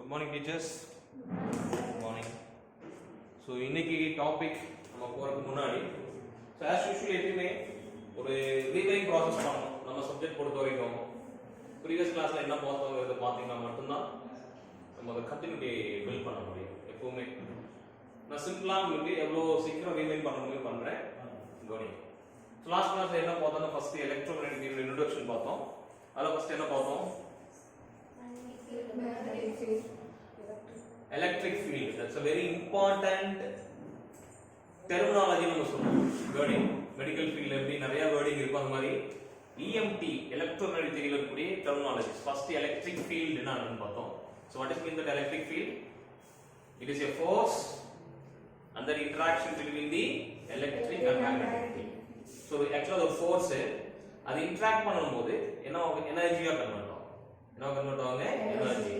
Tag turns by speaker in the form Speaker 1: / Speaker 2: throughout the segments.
Speaker 1: good morning teachers. Good morning. So இன்னைக்கு topic நம்ம போறதுக்கு முன்னாடி so as usual எப்பவுமே ஒரு ரீவைண்ட் process பண்ணணும். நம்ம சப்ஜெக்ட் பொறுத்த வரைக்கும் previous classல என்ன பார்த்தோம்ங்கறத பாத்தீங்கன்னா மட்டும் தான் நம்ம அத கண்டினியூட்டி பில்ட் பண்ண முடியும். எப்பவுமே நான் சிம்பிளா உங்களுக்கு எவ்வளவு சீக்கிரம் ரீவைண்ட் பண்ண முடியும் பண்றேன். கவனிங்க. So last classல என்ன பார்த்தோம்னா first electromagnetic introduction பார்த்தோம். அதுல first என்ன பார்த்தோம்? Electric field. That's a very important terminology நம்ம சொல்றோம். wording medical field எப்படி நிறைய wording இருக்கு அந்த மாதிரி EMT electromagnetic theory ல கூடிய terminology. First electric field என்னன்னு பார்த்தோம். So what is mean that electric field? It is a force and the interaction between the electric and magnetic field. So actually the force அது interact பண்ணும்போது என்ன எனர்ஜியா convert ஆகும். என்ன கன்வெர்ட் ஆகுங்க energy.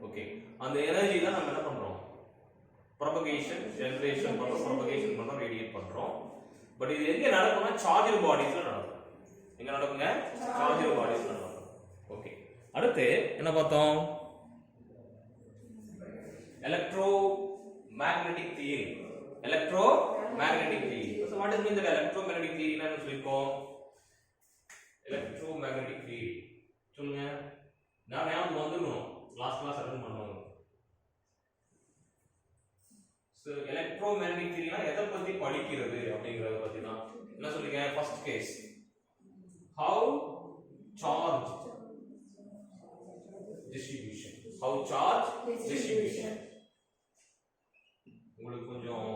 Speaker 1: Okay அந்த எனர்ஜி தான் நம்ம என்ன பண்றோம் propagation generation பண்றோம் propagation பண்றோம் radiate பண்றோம் பட் இது எங்க நடக்கும்னா சார்ஜ்டு பாடிஸ்ல நடக்கும் எங்க நடக்குங்க சார்ஜ்டு பாடிஸ்ல நடக்கும் ஓகே அடுத்து என்ன பார்த்தோம் electromagnetic theory so what is mean that electromagnetic theory னா என்ன சொல்லிருக்கோம் electromagnetic theory சொல்லுங்க நான் ஞாபகம் வந்துறணும் லாஸ்ட் கிளாஸ் அட்டெண்ட் பண்ணுவாங்க சோ எலக்ட்ரோமேக்னெட்டிக் தியரினா எதை பத்தி படிக்கிறது அப்படிங்கறத பத்தி தான் என்ன சொல்றீங்க first case how charge distribution உங்களுக்கு கொஞ்சம்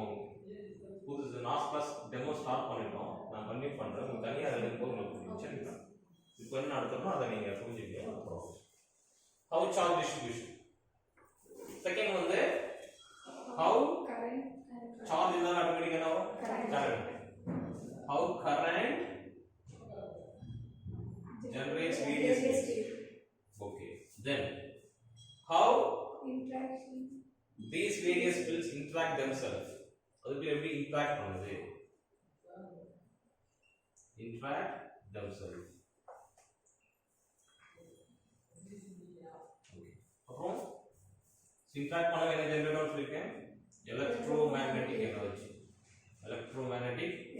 Speaker 1: புதுசு லாஸ்ட் கிளாஸ் டெமோ ஸ்டார்ட் பண்ணிட்டோம் நான் கண்டினியூ பண்றேன் உங்களுக்கு தனியா எழுதும் போது உங்களுக்கு சரிங்களா இப்போ என்ன நடக்குதுன்னா அதை நீங்க புரிஞ்சுக்கங்க அப்புறம் how charge distribution second one the how current charge is automatically now current how current generates various state okay then how interaction these various fields interact themselves அதுக்கு எப்படி interact பண்ணுது interact themselves அப்புறம் interact பண்ண என்ன generator சொல்லிருக்கேன் electromagnetic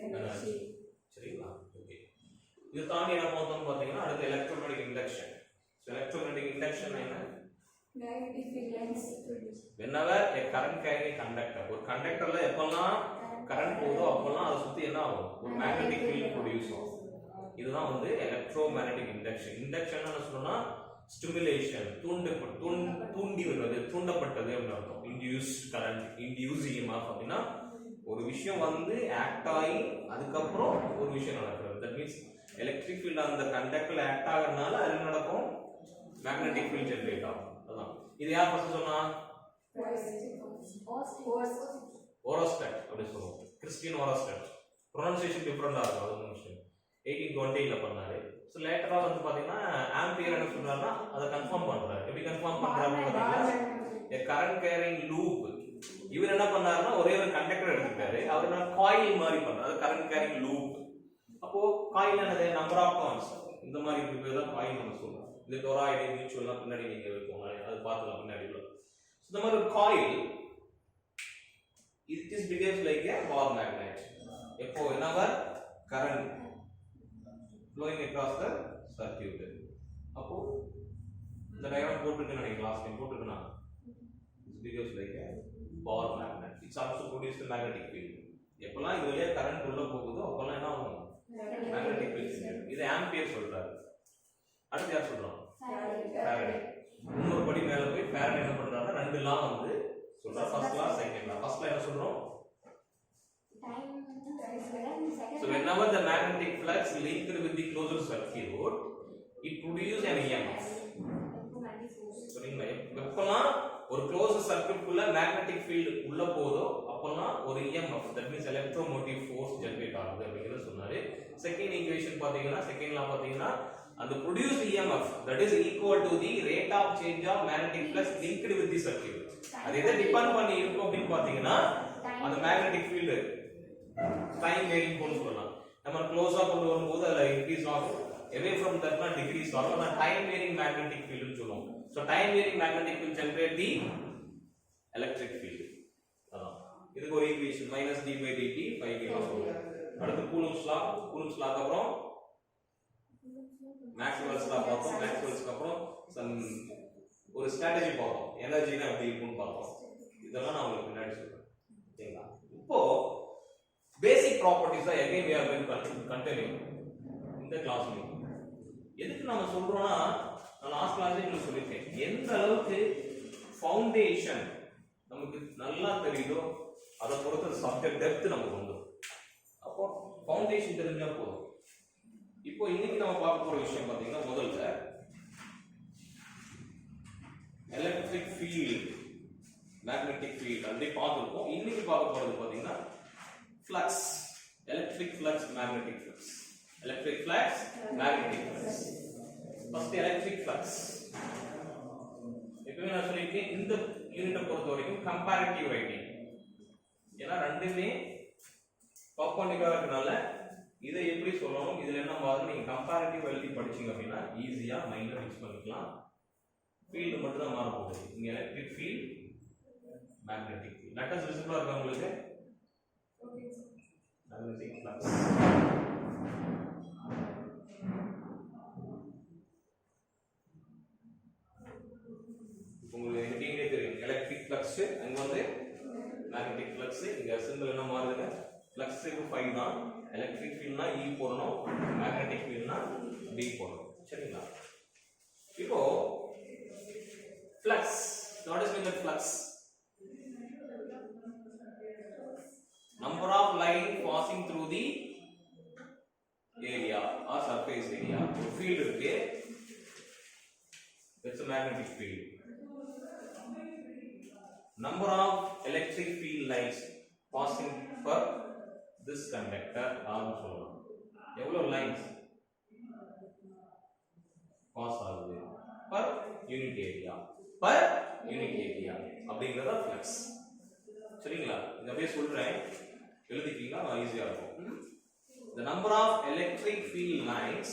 Speaker 1: energy சரிங்களா okay இது தாண்டி என்ன பார்த்தோம்னு பாத்தீங்கன்னா அடுத்து electromagnetic induction so electromagnetic induction என்ன magnetic field lines whenever a current carrying a conductor ஒரு கண்டக்டர்ல எப்பெல்லாம் கரண்ட் போகுதோ அப்பெல்லாம் அதை சுத்தி என்ன ஆகும் ஒரு magnetic field ப்ரொடியூஸ் ஆகும் இதுதான் வந்து electromagnetic induction induction என்ன சொல்றோம்னா stimulation தூண்டி வருவது தூண்டப்பட்டது அப்படினு அர்த்தம் induced current induced EMF அப்படினா ஒரு விஷயம் வந்து ஆக்ட் ஆகி அதுக்கு அப்புறம் ஒரு விஷயம் நடக்குது that means electric field அந்த கண்டக்டர்ல ஆக்ட் ஆகறனால அது நடக்கும் magnetic field ஜெனரேட் ஆகும் அதான் இது யார் ஃபர்ஸ்ட் சொன்னா ஓரோஸ்டாட் அப்படி சொல்லுவோம் கிறிஸ்டியன் ஓரோஸ்டாட் ப்ரொனன்சியேஷன் டிஃபரண்டா இருக்கும் அது விஷயம் 1820 ல பண்ணாரு சோ லேட்டரா வந்து பாத்தீங்கன்னா ஆம்பியர் என்ன சொல்றாருன்னா அத கன்ஃபார்ம் பண்றாரு எப்படி கன்ஃபார்ம் பண்றாருன்னு பாத்தீங்கன்னா current carrying loop இவர் என்ன பண்ணாருன்னா ஒரே ஒரு கண்டக்டர் எடுத்துட்டாரு அவர் என்ன காயில் மாதிரி பண்றாரு அது current carrying loop அப்போ காயில் என்னது நம்பர் ஆஃப் டர்ன்ஸ் இந்த மாதிரி இருக்கிறது தான் காயில் நம்ம சொல்றோம் இந்த டோராய்டு மியூச்சுவல் பின்னாடி நீங்க இருக்கும் அது பார்த்துக்கலாம் பின்னாடி இந்த மாதிரி ஒரு coil it is behaves like a ball magnet எப்போ whenever current flowing across the circuit அப்போ இந்த டயக்ராம் போட்டுட்டு நினைக்கிறேன் லாஸ்ட் டைம் போட்டுட்டேனா this behaves like a ball magnet it's also produce the magnetic field எப்பலாம் இது வழியா கரண்ட் உள்ள போகுதோ அப்பலாம் என்ன ஆகும் magnetic field இது ஆம்பியர் சொல்றாரு அடுத்து யார் சொல்றாங்க ஃபாரடே இன்னொரு படி மேல போய் ஃபாரடே என்ன பண்றாருன்னா ரெண்டு லா வந்து சொல்றாரு first law second law first லா என்ன சொல்றோம் so whenever the magnetic flux linked with the closed circuit it produces an EMF சரிங்களா எப்பலாம் ஒரு closed circuit குள்ள magnetic field உள்ள போதோ அப்பலாம் ஒரு EMF that means electromotive force generate ஆகுது அப்படிங்கறத சொன்னாரு செகண்ட் ஈக்குவேஷன் பாத்தீங்கன்னா செகண்ட் லா பாத்தீங்கன்னா அந்த produced EMF that is equal to the rate of change of magnetic flux linked with the circuit அது எதை டிபெண்ட் பண்ணி இருக்கும் அப்படினு பாத்தீங்கன்னா அந்த magnetic field டைம் வேரியிங் போன்னு சொல்லலாம் நம்ம க்ளோஸா கொண்டு வரும்போது அதுல இன்கிரீஸ் ஆகும் away from that one decrease ஆகும். அதான் time varying magnetic field னு சொல்லுவோம். So time varying magnetic field generate the electric field. அதான் இதுக்கு ஒரு ஈக்குவேஷன் -d/dt 5 kilo. அடுத்து கூலம்ஸ் லா அப்புறம் மேக்ஸ்வெல்ஸ் லா பார்த்தோம். மேக்ஸ்வெல்ஸ்க்கு அப்புறம் ஒரு ஸ்ட்ராட்டஜி பார்த்தோம். எனர்ஜினா எப்படி இருக்கும்னு பார்த்தோம். இதெல்லாம் நான் உங்களுக்கு பின்னாடி சொல்றேன். சரிங்களா? இப்போ பேசிக் ப்ராப்பர்ட்டிஸ் தான் again we are going to continue இந்த கிளாஸ்ல. எதுக்கு நாம சொல்றோம்னா நான் லாஸ்ட் கிளாஸ்ல உங்களுக்கு சொல்லிட்டேன். எந்த அளவுக்கு ஃபவுண்டேஷன் நமக்கு நல்லா தெரியுதோ அதை பொறுத்து சப்ஜெக்ட் டெப்த் நமக்கு வந்துடும். அப்போ ஃபவுண்டேஷன் தெரிஞ்சா போதும். இப்போ இன்னைக்கு நம்ம பார்க்க போற விஷயம் பாத்தீங்கன்னா முதல்ல எலக்ட்ரிக் ஃபீல்ட் மேக்னெட்டிக் ஃபீல்ட் அப்படி பார்த்துருக்கோம். இன்னைக்கு பார்க்க போறது பாத்தீங்கன்னா flux electric flux magnetic flux electric flux magnetic flux. First electric flux. எப்பவுமே நான் சொல்லியிருக்கேன் இந்த யூனிட்டை பொறுத்த வரைக்கும் கம்பேரிட்டிவ் ரைட்டிங். ஏன்னா ரெண்டுமே பர்பெண்டிகுலரா இருக்கனால இதை எப்படி சொல்லணும் இதுல என்ன மாதிரி நீங்க கம்பேரிட்டிவ் எழுதி படிச்சீங்க அப்படின்னா ஈஸியா மைண்ட்ல ஃபிக்ஸ் பண்ணிக்கலாம். ஃபீல்ட் மட்டும் தான் மாற போகுது. இங்க electric field magnetic field letters விசிபிளா இருக்கா உங்களுக்கு? Okay sir. மேக்னெட்டிக் ஃப்ளக்ஸ் உங்களுக்கு ஹெட்டிங்கே தெரியும். எலக்ட்ரிக் ஃப்ளக்ஸ் அங்க வந்து மேக்னெட்டிக் ஃப்ளக்ஸ். இங்க சிம்பிள் என்ன மாறுதுங்க? ஃப்ளக்ஸுக்கு 5 தான். எலக்ட்ரிக் ஃபீல்ட்னா E போடணும், மேக்னெட்டிக் ஃபீல்ட்னா D போடணும். சரிங்களா? இப்போ flux what is mean by flux? Number of line passing through the area or surface area. ஒரு ஃபீல்ட் இருக்கு. It's a magnetic field. Number of electric field lines passing per this conductor ஆகும் சொல்லலாம். எவ்வளவு lines pass ஆகுது per unit area அப்படிங்கறத flux. சரிங்களா? இத அப்படியே சொல்றேன், எழுதிட்டீங்கன்னா ஈஸியா இருக்கும். The number of electric field lines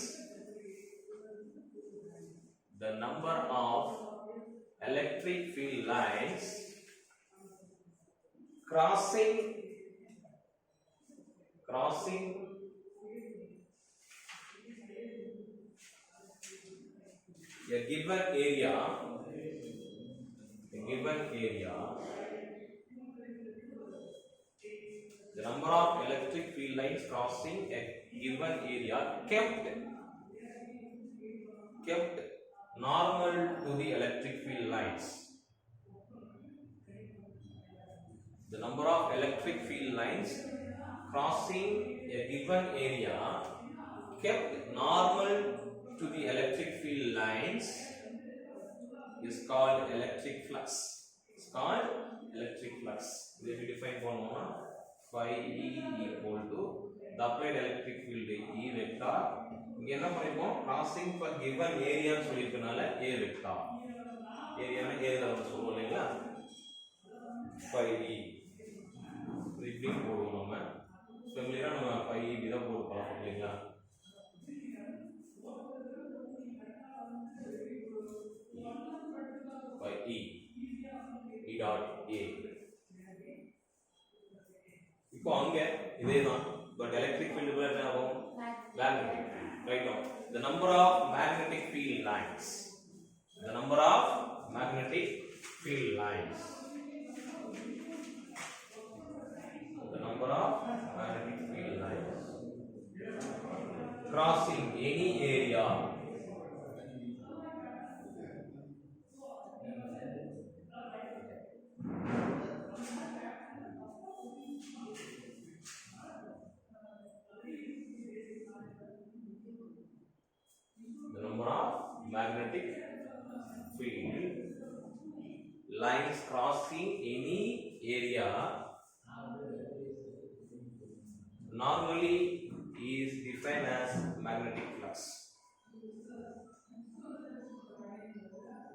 Speaker 1: crossing a given area the number of electric field lines crossing a given area kept normal to the electric field lines. The number of electric field lines crossing a given area kept normal to the electric field lines is called electric flux. It's called electric flux. This we define பண்ணோம்னா phi E equal to the applied electric field E vector. இங்க என்ன பண்ணிருக்கோம்? crossing per given area னு சொல்லிருக்கனால A vector. ஏரியானா area வந்து சொல்றோம் இல்லையா? phi E இப்படி போடுவோம் நம்ம. ஃபெமிலியரா நம்ம phi E இத போட்டு பார்ப்போம் இல்லையா? by E dot A. இப்போ அங்க இதேதான் பட் எலக்ட்ரிக் ஃபீல்ட் கூட என்ன ஆகும்? magnetic field. Right now the number of magnetic field lines crossing any area magnetic field lines crossing any area normally is defined as magnetic flux.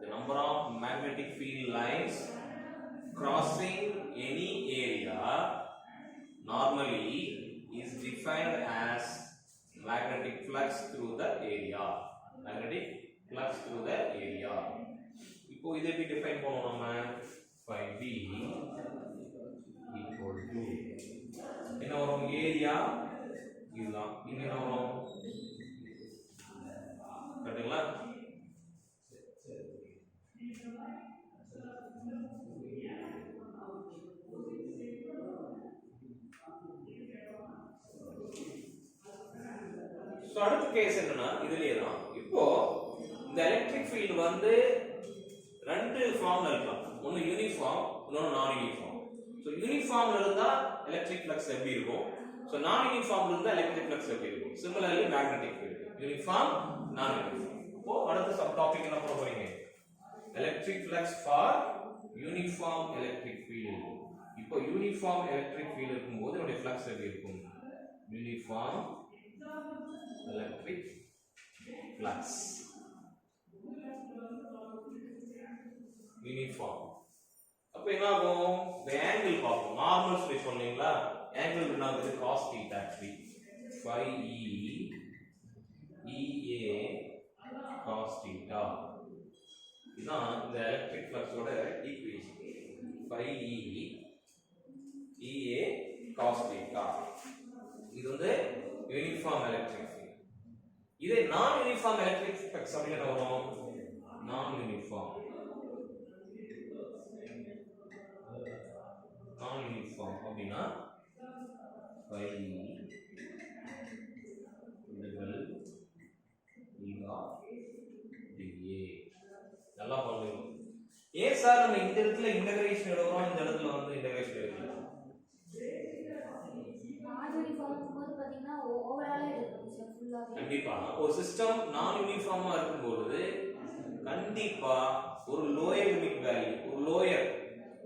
Speaker 1: The number of magnetic field lines crossing any area normally is defined as magnetic flux through the area. Magnetic flux through the area. இப்போ இதை எப்படி define பண்ணுவோம் நம்ம? phi b equal to என்ன வரும்? Area இதுதான். இங்க என்ன வரும்? கரெக்ட்டுங்களா? சோ அடுத்த கேஸ் என்னன்னா இதுலயே தான். இப்போ இந்த எலக்ட்ரிக் ஃபீல்ட் வந்து ரெண்டு ஃபார்ம்ல இருக்கலாம். ஒன்னு யூனிஃபார்ம், இன்னொன்னு நான் யூனிஃபார்ம். சோ யூனிஃபார்ம்ல இருந்தா எலக்ட்ரிக் ஃப்ளக்ஸ் எப்படி இருக்கும்? சோ நான் யூனிஃபார்ம்ல இருந்தா எலக்ட்ரிக் ஃப்ளக்ஸ் எப்படி இருக்கும்? சிமிலர்லி மேக்னெட்டிக் ஃபீல்ட் யூனிஃபார்ம், நான் யூனிஃபார்ம். இப்போ அடுத்த சப் டாபிக் என்ன பண்ண போறீங்க? Electric flux for uniform electric field. இப்போ யூனிஃபார்ம் எலக்ட்ரிக் ஃபீல்ட் இருக்கும்போது என்னோட ஃப்ளக்ஸ் எப்படி இருக்கும்? Uniform electric flux uniform. அப்ப என்ன ஆகும்? the angle பார்ப்போம். நார்மல் ஸ்பேஸ் சொன்னீங்களா? angle என்ன ஆகுது? cos theta actually phi ea cos theta. இதான் இந்த எலக்ட்ரிக் ஃப்ளக்ஸோட equation. phi ea cos theta. இது வந்து யூனிஃபார்ம் எலக்ட்ரிக் ஃபீல்ட். இதே நான் யூனிஃபார்ம் எலக்ட்ரிக் ஃப்ளக்ஸ் அப்படினா வரும் நான் யூனிஃபார்ம் அப்படினா phi integral theta dA. நல்லா பாருங்க. ஏன் சார் நம்ம இந்த இடத்துல இன்டகிரேஷன் எடுக்கிறோம், இந்த இடத்துல வந்து இன்டகிரேஷன் எடுக்கல?
Speaker 2: நான் யூனிஃபார்ம் போது பாத்தீங்கன்னா ஓவராலே இருக்கும் சார் ஃபுல்லா. கண்டிப்பா
Speaker 1: ஒரு சிஸ்டம் நான் யூனிஃபார்மா இருக்கும்போது கண்டிப்பா ஒரு லோயர் லிமிட் வேல்யூ, ஒரு லோயர்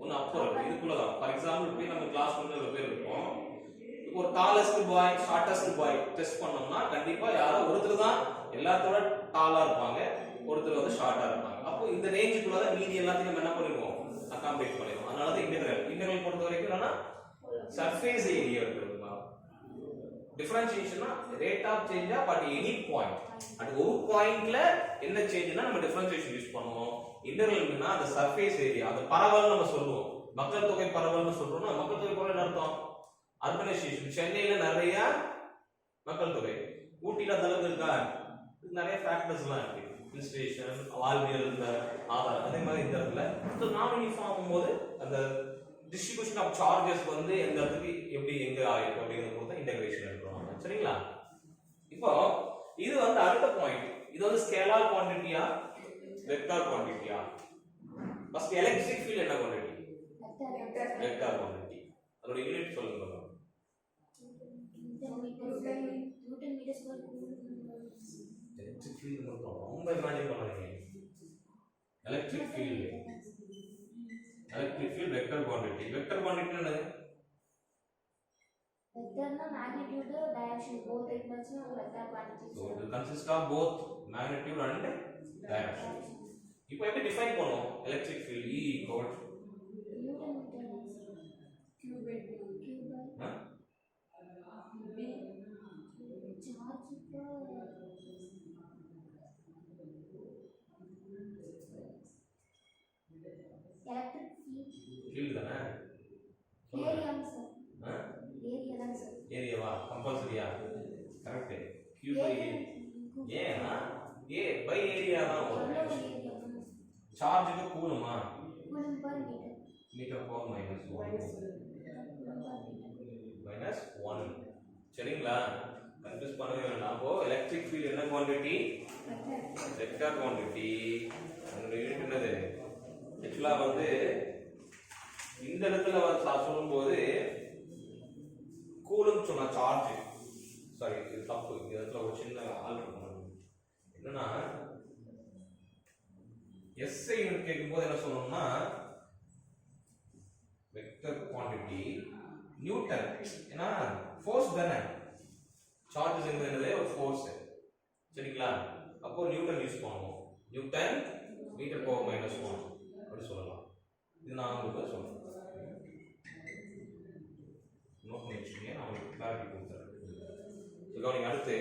Speaker 1: ஒன்னு அப்பர் இதுக்குள்ள தான். ஃபார் எக்ஸாம்பிள் போய் நம்ம கிளாஸ் ரூம்ல ஒரு பேர் இருப்போம். இப்போ ஒரு டாலஸ்ட் பாய், ஷார்ட்டஸ்ட் பாய் டெஸ்ட் பண்ணோம்னா கண்டிப்பா யாரோ ஒருத்தர் தான் எல்லாத்தோட டாலா இருப்பாங்க, ஒருத்தர் வந்து ஷார்ட்டா இருப்பாங்க. அப்போ இந்த ரேஞ்சுக்குள்ள தான் மீதி எல்லாத்தையும் நம்ம என்ன பண்ணிடுவோம்? அகாமடேட் பண்ணிடுவோம். அதனால தான் இன்டெகிரல் பொறுத்த வரைக்கும் என்னன்னா சர்ஃபேஸ் ஏரியா இருக்குமா? டிஃபரன்ஷியேஷன்னா rate of change but any point. அது ஒரு பாயிண்ட்ல என்ன சேஞ்ச்னா நம்ம டிஃபரன்ஷியேஷன் யூஸ் பண்ணுவோம். இன்டெகிரல்னா அந்த சர்ஃபேஸ் ஏரியா, அந்த பரவல் நம்ம சொல்லுவோம். மக்கள் தொகை பரவல்னு சொல்றோம்னா மக்கள் தொகை பரவல் என்ன அர்த்தம்? அர்பனைசேஷன். சென்னையில நிறைய மக்கள் தொகை, ஊட்டில அந்த அளவுக்கு இருக்கா? நிறைய ஃபேக்டர்ஸ்லாம் இருக்கு. ஹில் ஸ்டேஷன், வாழ்வியல் ஆதாரம். அதே மாதிரி இந்த இடத்துல நான் யூனிஃபார்ம் போது அந்த டிஸ்ட்ரிபியூஷன் ஆஃப் சார்ஜஸ் வந்து எந்த இடத்துக்கு எப்படி எங்க ஆயிருக்கு அப்படிங்கறது பொறுத்து இன்டகிரேஷன் எடுக்கிறோம். சரிங்களா? இப்போ இது வந்து அடுத்த பாயிண்ட். இது வந்து ஸ்கேலார் குவாண்டிட்டியா வெக்டார் குவாண்டிட்டியா? ஃபர்ஸ்ட் எலக்ட்ரிக் ஃபீல்ட் என்ன குவாண்டிட்டி? Vector quantity. அதோட யூனிட் சொல்லுங்க.
Speaker 2: Newton metre square.
Speaker 1: Electric field மட்டும் ரொம்ப இமேஜின் பண்ணாதீங்க. Electric field vector quantity. Vector quantity என்னது?
Speaker 2: வெக்டர்னா magnitude, direction both it means vector quantity.
Speaker 1: So it will consist of both magnitude and direction. இப்போ எப்படி define பண்ணுவோம்? Electric field E equal
Speaker 2: newton meter q by b charge electric field
Speaker 1: தானே?
Speaker 2: Area sir. Area தான் sir.
Speaker 1: ஏரியாவா? கம்பல்சரியா? Correct. q by a. ஏனா a by area தான் வரும். சார்ஜ்க்கு கூலுமா?
Speaker 2: Coulomb per meter.
Speaker 1: Meter per minus 1. சரிங்களா? கன்ஃபியூஸ் பண்ணவே வேண்டாம். அப்போ எலக்ட்ரிக் ஃபீல்ட் என்ன குவாண்டிட்டி? Vector quantity. அதோட யூனிட் என்னது? ஆக்சுவலா வந்து இந்த இடத்துல வந்து சொல்லும்போது கூலும் சொன்ன சார்ஜ், சாரி இது தப்பு. இந்த இடத்துல ஒரு சின்ன ஆல்டர் பண்ணணும். என்னன்னா எஸ்ஐ யூனிட் கேட்கும்போது என்ன சொல்லணும்னா வெக்டர் குவாண்டிட்டி நியூட்டன். ஏன்னா ஃபோர்ஸ் தானே, சார்ஜஸ் என்னது ஒரு ஃபோர்ஸ். சரிங்களா? அப்போ நியூட்டன் யூஸ் பண்ணுவோம். நியூட்டன் மீட்டர் பவர் மைனஸ் 1 அப்படி சொல்லலாம். இது நான் உங்களுக்கு சொல்றேன். நோட் பண்ணி வச்சுக்கோங்க, நான் உங்களுக்கு கிளாரிட்டி கொடுத்துறேன். ஸோ கவனிங்க. அடுத்து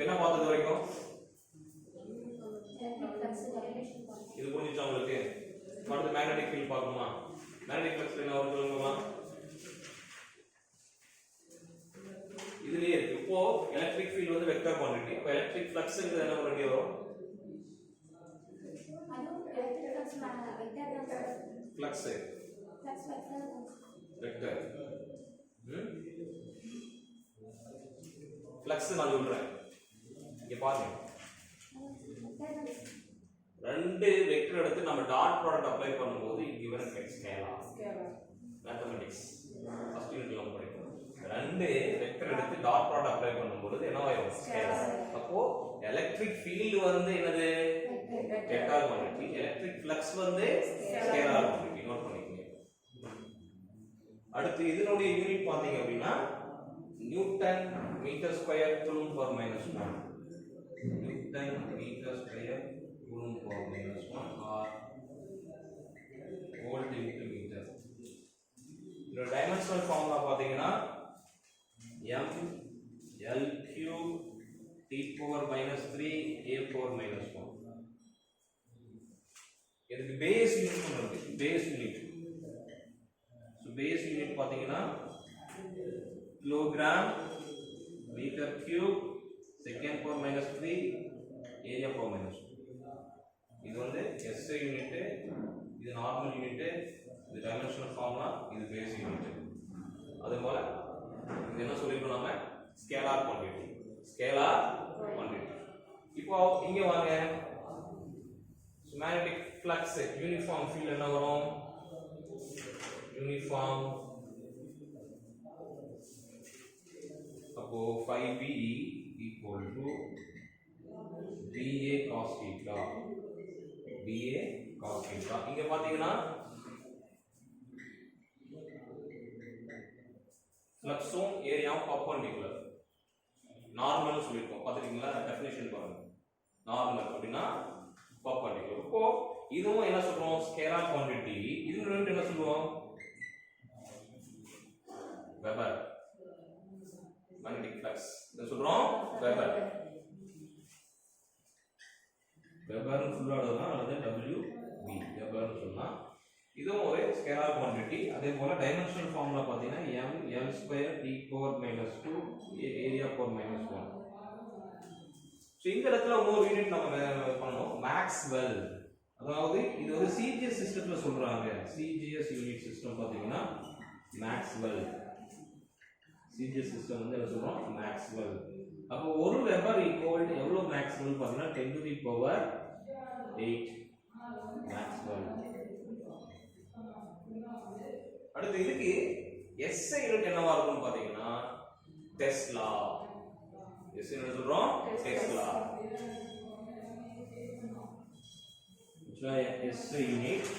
Speaker 1: என்ன பார்த்தது வரைக்கும் இது புரிஞ்சுச்சா உங்களுக்கு? அடுத்து மேக்னெட்டிக் ஃபீல்ட் பார்க்கணுமா? மேக்னெட்டிக் ஃப்ளக்ஸ் என்ன வருது சொல்லுங்க. இதுலயே இருக்கு. இப்போ எலக்ட்ரிக் ஃபீல்ட் வந்து வெக்டர் குவாண்டிட்டி. அப்ப எலக்ட்ரிக் ஃப்ளக்ஸ்ங்கிறது என்ன பண்ண வேண்டிய வரும்? Flux vector. ஃப்ளக்ஸ் நான் சொல்றேன். இங்க பாருங்க. ரெண்டு வெக்டர் எடுத்து நம்ம டாட் ப்ராடக்ட் அப்ளை பண்ணும்போது இங்க வர ஸ்கேலார். மேத்தமேட்டிக்ஸ் ஃபர்ஸ்ட் யூனிட்ல நம்ம படிப்போம். ரெண்டு வெக்டர் எடுத்து டாட் ப்ராடக்ட் அப்ளை பண்ணும்போது என்ன ஆகும்? ஸ்கேலார். அப்போ எலக்ட்ரிக் ஃபீல்ட் வந்து என்னது? Vector quantity. எலக்ட்ரிக் ஃப்ளக்ஸ் வந்து ஸ்கேலார் குவாண்டிட்டி. நோட் பண்ணிக்கங்க. அடுத்து இதனுடைய யூனிட் பாத்தீங்க அப்படினா newton metre square coulomb per minus 1. Newton metre square coulomb per minus 1 or volt into metre. இதோட டைமென்ஷனல் ஃபார்முலா பாத்தீங்கன்னா m l cube t power minus 3 a power minus 1. இதுக்கு base unit சொல்றது. Base unit. So base unit பாத்தீங்கன்னா kilogram meter cube second power minus 3 area power minus 2. இது வந்து SI unit, இது normal unit, இது dimensional formula, இது base unit. அதுபோல இது என்ன சொல்லிருக்கோம் நாம? Scalar quantity. Scalar quantity. இப்போ இங்க வாங்க. மேக்னெட்டிக் ஃப்ளக்ஸ் யூனிஃபார்ம் ஃபீல்ட் என்ன வரும்? யூனிஃபார்ம். அப்போ 5b equal to ba cos theta. ba cos theta. இங்க பாத்தீங்கன்னா ஃப்ளக்ஸும் ஏரியாவும் பர்பெண்டிகுலர். நார்மல் சொல்லிருக்கோம். பாத்துட்டீங்களா? டெஃபினிஷன் பாருங்க. நார்மல் அப்படினா பர்பெண்டிகுலர். இப்போ இதுவும் என்ன சொல்றோம்? Scalar quantity. இது ரெண்டு என்ன சொல்லுவோம்? வெபர். மேக்னெட்டிக் ஃப்ளக்ஸ் என்ன சொல்றோம்? வெபர். வெபர் ஃபுல்லா எழுதலாம் அல்லது WB வெபர் சொன்னா இதுவும் ஒரு ஸ்கேலார் குவாண்டிட்டி. அதே போல டைமென்ஷனல் ஃபார்முலா பாத்தீங்கன்னா m l square t power minus 2 area power minus 1. So இந்த இடத்துல இன்னொரு யூனிட் நம்ம பண்ணனும். மேக்ஸ்வெல். அதாவது இது வந்து CGS சிஸ்டத்துல சொல்றாங்க. CGS யூனிட் சிஸ்டம் பாத்தீங்கன்னா மேக்ஸ்வெல். CGS சிஸ்டம் வந்து என்ன சொல்றோம்? மேக்ஸ்வெல். அப்போ 1 வெபர் ஈக்குவல் டு எவ்வளவு மேக்ஸ்வெல் பாத்தீங்கன்னா 10 to the power 8 மேக்ஸ்வெல். அடுத்து இதுக்கு SI யூனிட் என்னவா இருக்கும்னு பாத்தீங்கன்னா டெஸ்லா. SI யூனிட் சொல்றோம் டெஸ்லா. SI யூனிட்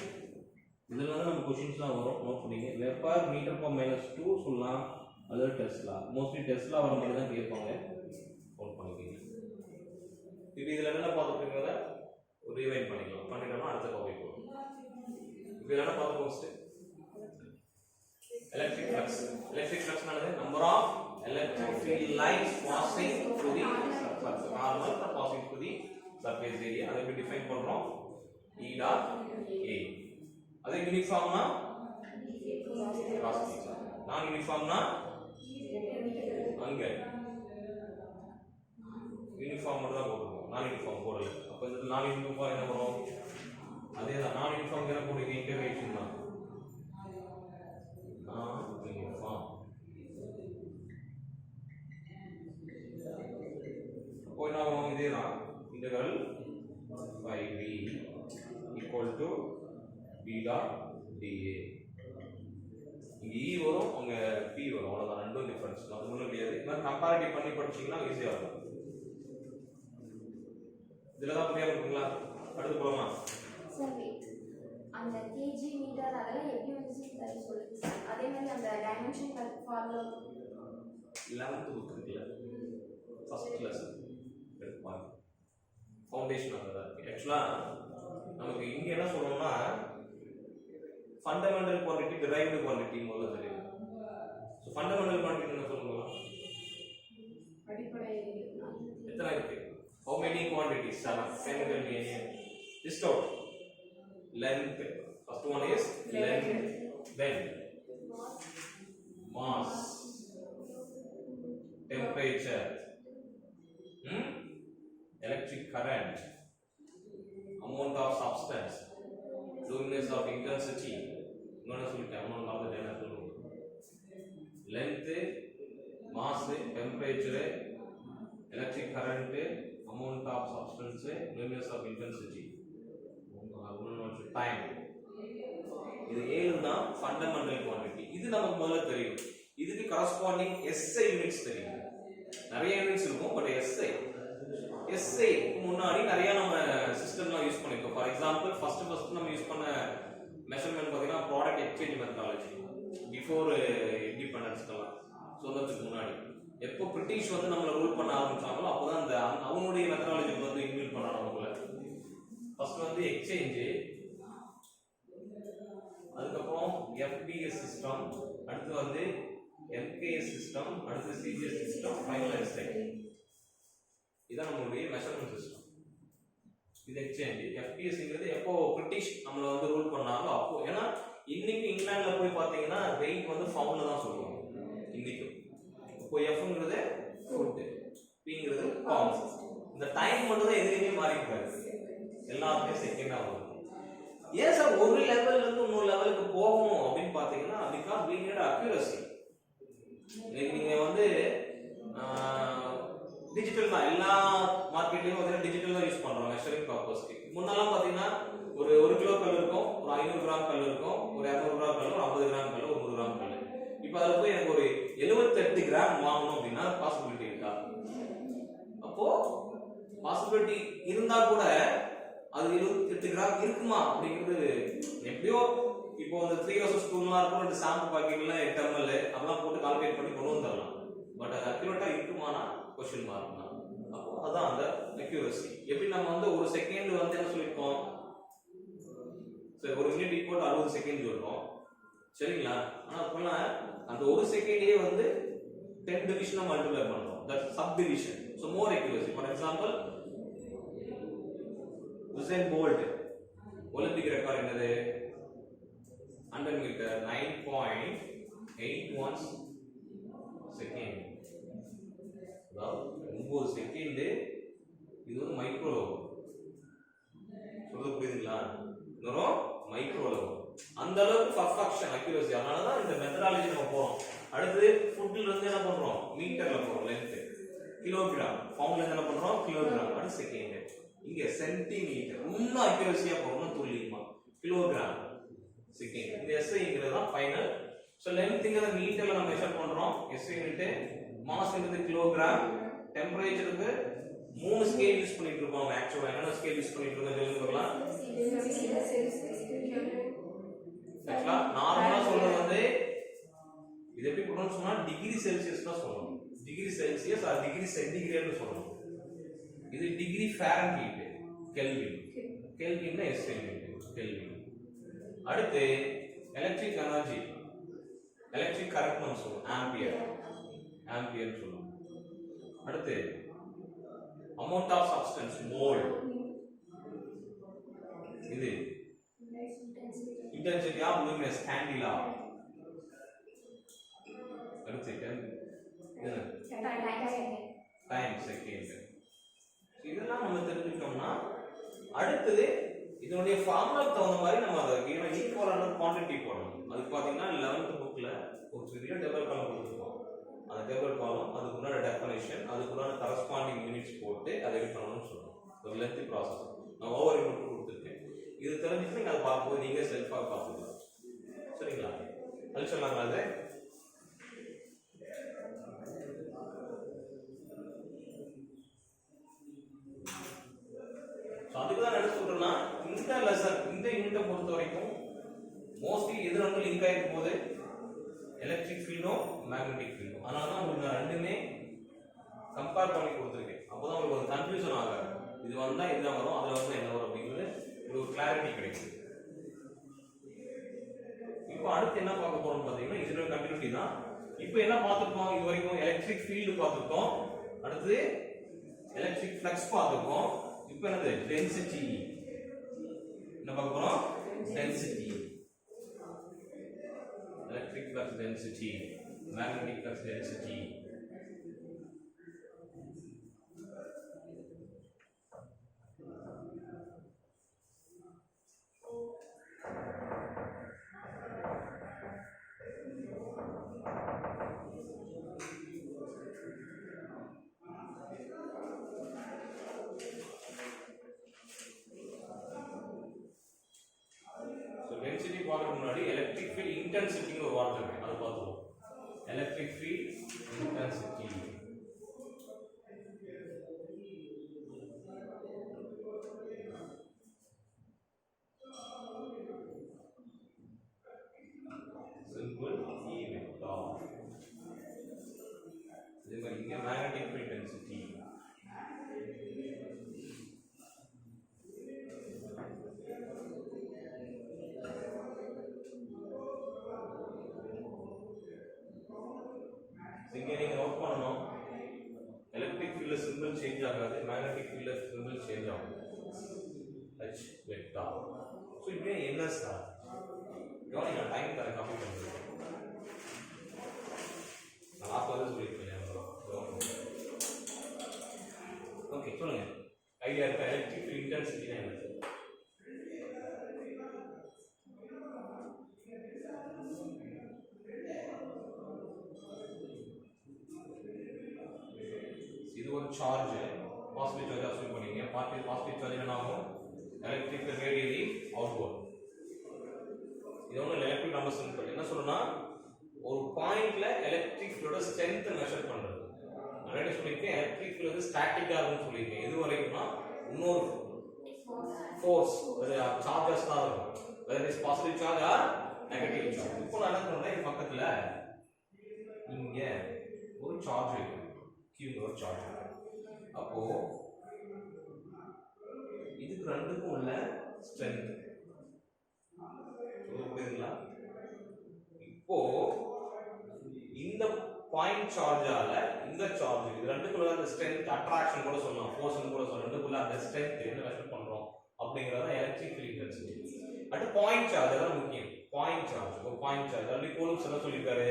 Speaker 1: இதுல வந்து நம்ம क्वेश्चंसலாம் வரும். நோட் பண்ணீங்க. வெபர் மீட்டர் பர் மைனஸ் 2 சொல்லலாம். அது டெஸ்லா. மோஸ்ட்லி டெஸ்லா வர மாதிரி தான் கேட்பாங்க. நோட் பண்ணிக்கங்க. இப்போ இதுல என்ன பார்த்துட்டீங்கறத ஒரு ரிவைண்ட் பண்ணிக்கலாம். பண்ணிட்டோம்னா அடுத்த டாபிக் போறோம். இப்போ என்ன பார்ப்போம்? First electric flux. Electric flux is number of electric field lines passing through the surface. Normal or passing through the surface area. That we define பண்றோம். E dot A. அது யூனிஃபார்ம் னா cos theta. நான் uniform னா அங்க uniform மட்டும் தான் போடுறோம். நான் யூனிஃபார்ம் போடல. அப்ப இந்த நான் யூனிஃபார்ம் என்ன வரும்? அதே தான். நான் யூனிஃபார்ம் என்ன போடுறீங்க? இன்டர்வேஷன் தான். Integral 5b equal to b dot dA. இங்க E வரும், அங்க P வரும். அவ்வளவுதான். ரெண்டும் டிஃபரன்ஸ். அது ஒண்ணும் கிடையாது. நான் கம்பேரிட்டிவ் பண்ணி படிச்சீங்கன்னா ஈஸியா இருக்கும். இதெல்லாம் தான் புரியாம இருக்குங்களா? அடுத்து போலாமா?
Speaker 2: சரி. அந்த kg மீட்டர் அதெல்லாம் எப்படி வந்துச்சு சொல்லுங்க சார். அதே மாதிரி அந்த டைமென்ஷன் ஃபார்முலா
Speaker 1: 11th புக் இருக்குல்ல, ஃபர்ஸ்ட் கிளாஸ் எடுப்பாங்க. ஃபவுண்டேஷன் அங்க தான் இருக்கு. ஆக்சுவலா நமக்கு இங்க என்ன சொல்றோம்னா ஃபண்டமெண்டல் குவாண்டிட்டி, டிரைவ்டு குவாண்டிட்டி முதல்ல தெரியும். சோ ஃபண்டமெண்டல் குவாண்டிட்டி என்ன சொல்றோம்? எத்தனை இருக்கு? How many quantities? 7. Can you tell me any? List out. Length. First one is length. Then mass, temperature, electric current, amount of substance, luminance of intensity. இன்னொன்னு சொல்லிட்டேன், amount of the length, mass, temperature, electric current, amount of substance, luminance of intensity, time. இது 7 தான் fundamental quantity. இது நமக்கு முதல்ல தெரியும். இதுக்கு corresponding SI units தெரியும். நிறைய யூனிட்ஸ் இருக்கும், பட் SI முன்னாடி நிறைய நம்ம சிஸ்டம்லாம் யூஸ் பண்ணிருக்கோம். ஃபார் எக்ஸாம்பிள் ஃபர்ஸ்ட் நம்ம யூஸ் பண்ண மெஷர்மென்ட் பாத்தீங்கன்னா ப்ராடக்ட் எக்ஸ்சேஞ்ச் மெத்தடாலஜி பிஃபோர் இண்டிபெண்டன்ஸ்க்கெல்லாம் சொந்தத்துக்கு முன்னாடி. எப்போ பிரிட்டிஷ் வந்து நம்மளை ரூல் பண்ண ஆரம்பிச்சாங்களோ அப்போதான் அந்த அவங்களுடைய மெத்தடாலஜி வந்து இன்க்ளூட் பண்ண நமக்குள்ள. ஃபர்ஸ்ட் வந்து எக்ஸ்சேஞ்ச், அதுக்கப்புறம் FBS சிஸ்டம், அடுத்து வந்து MKS சிஸ்டம், அடுத்து CGS சிஸ்டம், ஃபைனல் SI. இதான் நம்மளுடைய மெஷர்மென்ட் சிஸ்டம். இது எக்ஸ்சேஞ்ச். FBSங்கிறது எப்போ பிரிட்டிஷ் நம்மளை வந்து ரூல் பண்ணாங்களோ அப்போ. ஏன்னா இன்னைக்கு இங்கிலாந்துல போய் பாத்தீங்கன்னா வெயிட் வந்து பவுண்ட்ல தான் சொல்லுவாங்க இன்னைக்கு. இப்போ Fங்கிறது ஃபுட், Pங்கிறது பவுண்ட். இந்த டைம் மட்டும் தான் எதுலயுமே மாறி இருக்காது, எல்லாத்துலயும் செகண்டா வரும். ஏன் சார் ஒரு லெவல்ல இருந்து இன்னொரு லெவலுக்கு போகணும் அப்படின்னு பாத்தீங்கன்னா பிகாஸ் we need accuracy. நீங்க வந்து டிஜிட்டல் தான், எல்லா மார்க்கெட்லயும் வந்து டிஜிட்டல் தான் யூஸ் பண்றோம் மெஷரிங் பர்பஸ்க்கு. முன்னெல்லாம் பாத்தீங்கன்னா ஒரு 1 கிலோ கல் இருக்கும், ஒரு 500 கிராம் கல் இருக்கும், ஒரு 200 கிராம் கல், ஒரு 50 கிராம் கல், ஒரு 100 கிராம் கல். இப்போ அதுல போய் எனக்கு ஒரு 78 கிராம் வாங்கணும் அப்படின்னா பாசிபிலிட்டி இருக்கா? அப்போ பாசிபிலிட்டி இருந்தா கூட அது 78 கிராம் இருக்குமா அப்படிங்கிறது எப்படியோ. இப்போ அந்த 3 வர்சஸ் 2லாம் இருக்கும், ரெண்டு ஷாம்பு பாக்கெட்ல 8 ml அதெல்லாம் போட்டு கால்குலேட் பண்ணி கொண்டு வந்துடலாம். பட் அது அக்யூரேட்டா இருக்குமானா क्वेश्चन மார்க் தான். அப்போ அதான் அந்த அக்யூரசி. எப்படி நம்ம வந்து ஒரு செகண்ட் வந்து என்ன சொல்லிருக்கோம், சரி ஒரு மினிட் ஈக்குவல் 60 செகண்ட் சொல்றோம் சரிங்களா? ஆனா அப்போனா அந்த ஒரு செகண்ட்லயே வந்து 10 டிவிஷனா மல்டிப்ளை பண்றோம். That sub division. So more accuracy. For example Usain Bolt Olympic record என்னது? 100 மீட்டர் 9.81 செகண்ட். அதாவது 9 செகண்ட். இது வந்து மைக்ரோ லெவல். சொல்றது புரியுதுங்களா? இன்னும் மைக்ரோ லெவல். அந்த அளவுக்கு பர்ஃபெக்ஷன் அக்யூரசி. அதனால தான் இந்த மெத்தடாலஜி நம்ம போறோம். அடுத்து ஃபுட்ல இருந்து என்ன பண்றோம்? மீட்டர்ல போறோம். லென்த் கிலோகிராம், பவுண்ட்ல இருந்து என்ன பண்றோம்? கிலோகிராம். அடுத்து செகண்ட். இங்க சென்டிமீட்டர். இன்னும் அக்யூரசியா போறோம், துல்லியமா கிலோகிராம் செகண்ட். இந்த SIங்கிறது தான் ஃபைனல். சோ லென்த்ங்கறத மீட்டர்ல நம்ம மெஷர் பண்றோம். SI unit. மாஸ்ங்கிறது கிலோகிராம். டெம்பரேச்சருக்கு 3 ஸ்கேல் யூஸ் பண்ணிட்டு இருக்கோம். ஆக்சுவலா என்னென்ன ஸ்கேல் யூஸ் பண்ணிட்டு இருக்கோம் சொல்லுங்க பார்க்கலாம். ஆக்சுவலா நார்மலா சொல்றது வந்து இது எப்படி ப்ரொனவுன்ஸ் பண்ணா டிகிரி செல்சியஸ் தான் சொல்லணும். டிகிரி செல்சியஸ் ஆர் டிகிரி சென்டிகிரேட்னு சொல்லணும். இது டிகிரி ஃபாரன்ஹீட், கெல்வின். கெல்வின்னா SI யூனிட், கெல்வின். அடுத்து எலக்ட்ரிக் எனர்ஜி, எலக்ட்ரிக் கரண்ட் நம்ம சொல்லுவோம் ஆம்பியர், ஆம்பியர் சொல்லுவோம். அடுத்து amount of substance, mole. இது intensity of luminous, candela. அடுத்து டைம் செகண்ட். இதெல்லாம் நம்ம தெரிஞ்சுக்கிட்டோம்னா அடுத்தது இதனுடைய ஃபார்முலாக்கு தகுந்த மாதிரி நம்ம அதை ஈக்குவலான குவாண்டிட்டி போடணும். அதுக்கு பார்த்தீங்கன்னா 11th புக்ல ஒரு பெரிய டேபிள் காலம் கொடுத்துருக்கோம். அந்த டேபிள் காலம் அதுக்குள்ளான டெஃபினேஷன், அதுக்குள்ளான கரஸ்பாண்டிங் யூனிட்ஸ் போட்டு அதை எப்படி பண்ணணும்னு சொல்றோம். ஒரு லென்த்தி ப்ராசஸ். நான் ஓவர் இன்ட் கொடுத்துருக்கேன். இது தெரிஞ்சுட்டு நீங்க அதை பார்க்கும்போது நீங்க செல்ஃபாக பார்த்துக்கலாம். சரிங்களா? அது சொல்லாங்களா? அது அதுக்குதான் என்ன சொல்றேன்னா இந்த லெசன் இந்த யூனிட்டை பொறுத்த வரைக்கும் மோஸ்ட்லி எது ரெண்டு லிங்க் ஆயிருக்கும் போது எலக்ட்ரிக் ஃபீல்டும் மேக்னெட்டிக் ஃபீல்டும். அதனால தான் உங்களுக்கு நான் ரெண்டுமே கம்பேர் பண்ணி கொடுத்துருக்கேன். அப்போதான் உங்களுக்கு ஒரு கன்ஃபியூஷன் ஆகாது. இது வந்தா இதுதான் வரும், அதுல வந்து என்ன வரும் அப்படிங்கிறது ஒரு கிளாரிட்டி கிடைக்கும். இப்போ அடுத்து என்ன பார்க்க போறோம் பாத்தீங்கன்னா இதோட கண்டினியூட்டி தான். இப்போ என்ன பார்த்துருக்கோம்? இது வரைக்கும் எலக்ட்ரிக் ஃபீல்டு பார்த்துருக்கோம். அடுத்து எலக்ட்ரிக் ஃப்ளக்ஸ் பார்த்துக்கோம். இப்போ என்னது டென்சிட்டி என்ன பார்க்க போறோம்? Density. Electric flux density, magnetic flux density. Density பார்க்கறதுக்கு முன்னாடி எலக்ட்ரிக் ஃபீல்ட் இன்டென்சிட்டிங்கிற ஒரு வார்த்தை இருக்கு, அதை பார்த்துருவோம். Electric field intensity. Simple E vector. இதே மாதிரி இங்க மேக்னெட்டிக் ஃபீல்ட் டென்சிட்டி. இங்க நீங்க நோட் பண்ணணும், எலக்ட்ரிக் ஃபீல்ட்ல சிம்பிள் சேஞ்ச் ஆகாது, மேக்னெட்டிக் ஃபீல்ட்ல சிம்பிள் சேஞ்ச் ஆகும். H vector. சோ இப்போ என்ன சார்? கவனிங்க, டைம் தர காப்பி பண்ணுங்க. நான் லாஸ்ட்ல சொல்லிருக்கேன். ஓகே, சொல்லுங்க. ஐடியா இருக்கா? எலக்ட்ரிக் ஃபீல்ட் இன்டென்சிட்டி என்ன? இது ஒரு சார்ஜ், பாசிட்டிவ் சார்ஜ் அசூம் பண்ணீங்க. பாசிட்டிவ் சார்ஜ் என்ன ஆகும்? Electric radially outward. இது ஒன்றும் எலக்ட்ரிக் நம்பர் சிம்பிள். என்ன சொல்லணும்னா, ஒரு பாயிண்ட்ல எலக்ட்ரிக் ஃபீல்டோட ஸ்ட்ரென்த் மெஷர் பண்றது. ஆல்ரெடி சொல்லியிருக்கேன், எலக்ட்ரிக் ஃபீல்ட் வந்து ஸ்டாட்டிக்கா இருக்கும்னு சொல்லியிருக்கேன். இது வரைக்கும்னா இன்னொரு ஃபோர்ஸ் சார்ஜஸ் தான் இருக்கும், whether is positive charge or negative charge. இப்போ நான் என்ன பண்றேன், இது பக்கத்துல இங்க ஒரு சார்ஜ் இருக்கு, Q ஒரு சார்ஜ் இருக்கு. அப்போ இதுக்கு ரெண்டுக்கும் உள்ள ஸ்ட்ரென்த் புரியுதுங்களா? இப்போ இந்த பாயிண்ட் சார்ஜால இந்த சார்ஜ், இது ரெண்டுக்குள்ள அந்த ஸ்ட்ரென்த், அட்ராக்ஷன் கூட சொல்லலாம், ஃபோர்ஸ் கூட சொல்லலாம். ரெண்டுக்குள்ள அந்த ஸ்ட்ரென்த் என்ன மெஷர் பண்றோம் அப்படிங்கறத எலக்ட்ரிக் ஃபீல்ட் இன்டென்சிட்டி. அடுத்து பாயிண்ட் சார்ஜ், அதான் முக்கியம். பாயிண்ட் சார்ஜ், ஒரு பாயிண்ட் சார்ஜ் ஆல்ரெடி கூலம்ஸ் என்ன சொல்லிருக்காரு?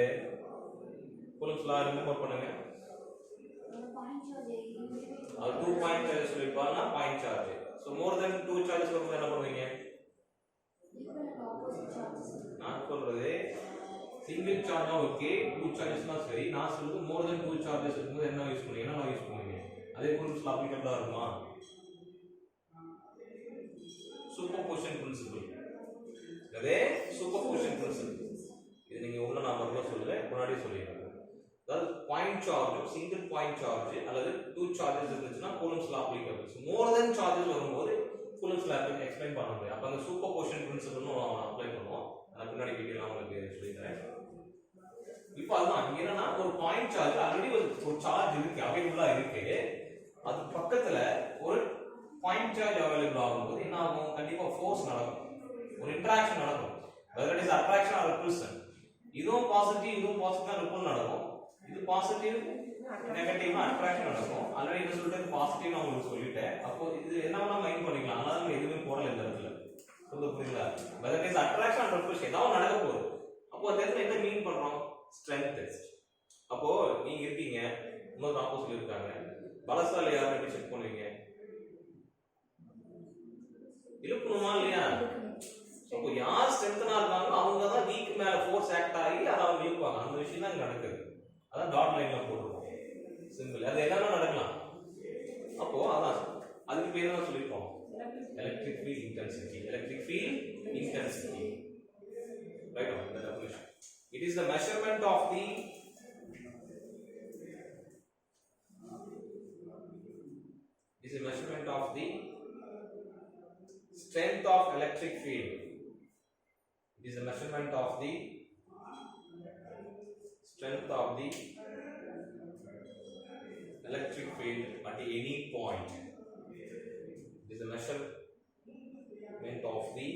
Speaker 1: கூலம்ஸ் லா ரிமெம்பர் பண்ணுங்க. அது 2 பாயிண்ட் சார்ஜ் சொல்லிருப்பாருன்னா point charge. So more than 2 charges வரும்போது என்ன பண்ணுவீங்க? நான் சொல்றது சிங்கிள் சார்ஜ் ஓகே, 2 சார்ஜஸ்னா சரி. நான் சொல்றது மோர் தென் 2 சார்ஜஸ் இருக்கும்போது என்ன யூஸ் பண்ணுவீங்க? என்ன யூஸ் பண்ணுவீங்க? அதே கூலம்ஸ் லா அப்ளிகபிளா இருக்குமா? Superposition principle. அதே சூப்பர்போசிஷன் பிரின்சிபல். இது நீங்க ஒண்ணு நான் மறுபடியும் சொல்லுங்க, முன்னாடி சொல்லிடுறேன். அதாவது point charge, single point charge அல்லது 2 சார்ஜஸ் இருந்துச்சுன்னா coulomb's law applicable. More then charges வரும்போது கூலம்ஸ் லா எக்ஸ்பிளைன் பண்ண முடியும். அப்ப அந்த சூப்பர்போசிஷன் பிரின்சிபல்னு அப்ளை பண்ணுவோம். நான் பின்னாடி டீடைலா உங்களுக்கு சொல்லி தரேன். இப்போ அதுதான் இங்க என்னன்னா, ஒரு பாயிண்ட் சார்ஜ் ஆல்ரெடி ஒரு சார்ஜ் இருக்கு, அவைலபிளா இருக்கு. அது பக்கத்துல ஒரு பாயிண்ட் சார்ஜ் அவைலபிள் ஆகும்போது என்ன ஆகும்? கண்டிப்பா ஃபோர்ஸ் நடக்கும், ஒரு இன்டராக்ஷன் நடக்கும். whether it is attraction or repulsion. இதுவும் பாசிட்டிவ், இதுவும் பாசிட்டிவா ரிப்பல் நடக்கும். இது பாசிட்டிவ் நெகட்டிவ் அட்ராக்ஷன் நடக்கும். ஆல்ரெடி என்ன சொல்லிட்டு பாசிட்டிவ் நான் உங்களுக்கு சொல்லிட்டேன். அப்போ இது என்னன்னா மைண்ட் பண்ணிக்கலாம். அதனால நம்ம எதுவுமே போடல இந்த இடத்துல. புரியுதுங்களா? whether it is attraction or repulsion ஏதாவது நடக்க போகுது. அப்போ அந்த இடத்துல என்ன மீன் பண்றோம்? ஸ்ட்ரென்த். அப்போ நீங்க இருக்கீங்க, இன்னொரு ஆப்போசிட் இருக்காங்க, பலசாலி யாரை செக் பண்ணுவீங்க? இழுக்கணுமா இல்லையா? அப்போ யார் ஸ்ட்ரென்த்தனா இருக்காங்களோ அவங்க தான் வீக் மேல ஃபோர்ஸ் ஆக்ட் ஆகி அதை அவங்க இழுப்பாங்க. அந்த விஷயம் தான் நடக்குது. அதான் டாட் லைன்ல போட்டுருக்கோம். சிம்பிள். அது எல்லாமே நடக்கலாம். அப்போ அதான் அதுக்கு பேர் என்ன சொல்லிருக்கோம்? Electric field intensity. Electric field intensity. Right on the definition. It is the measurement of the strength of electric field. It is a measurement of the strength of the electric field at any point. It is a measurement of the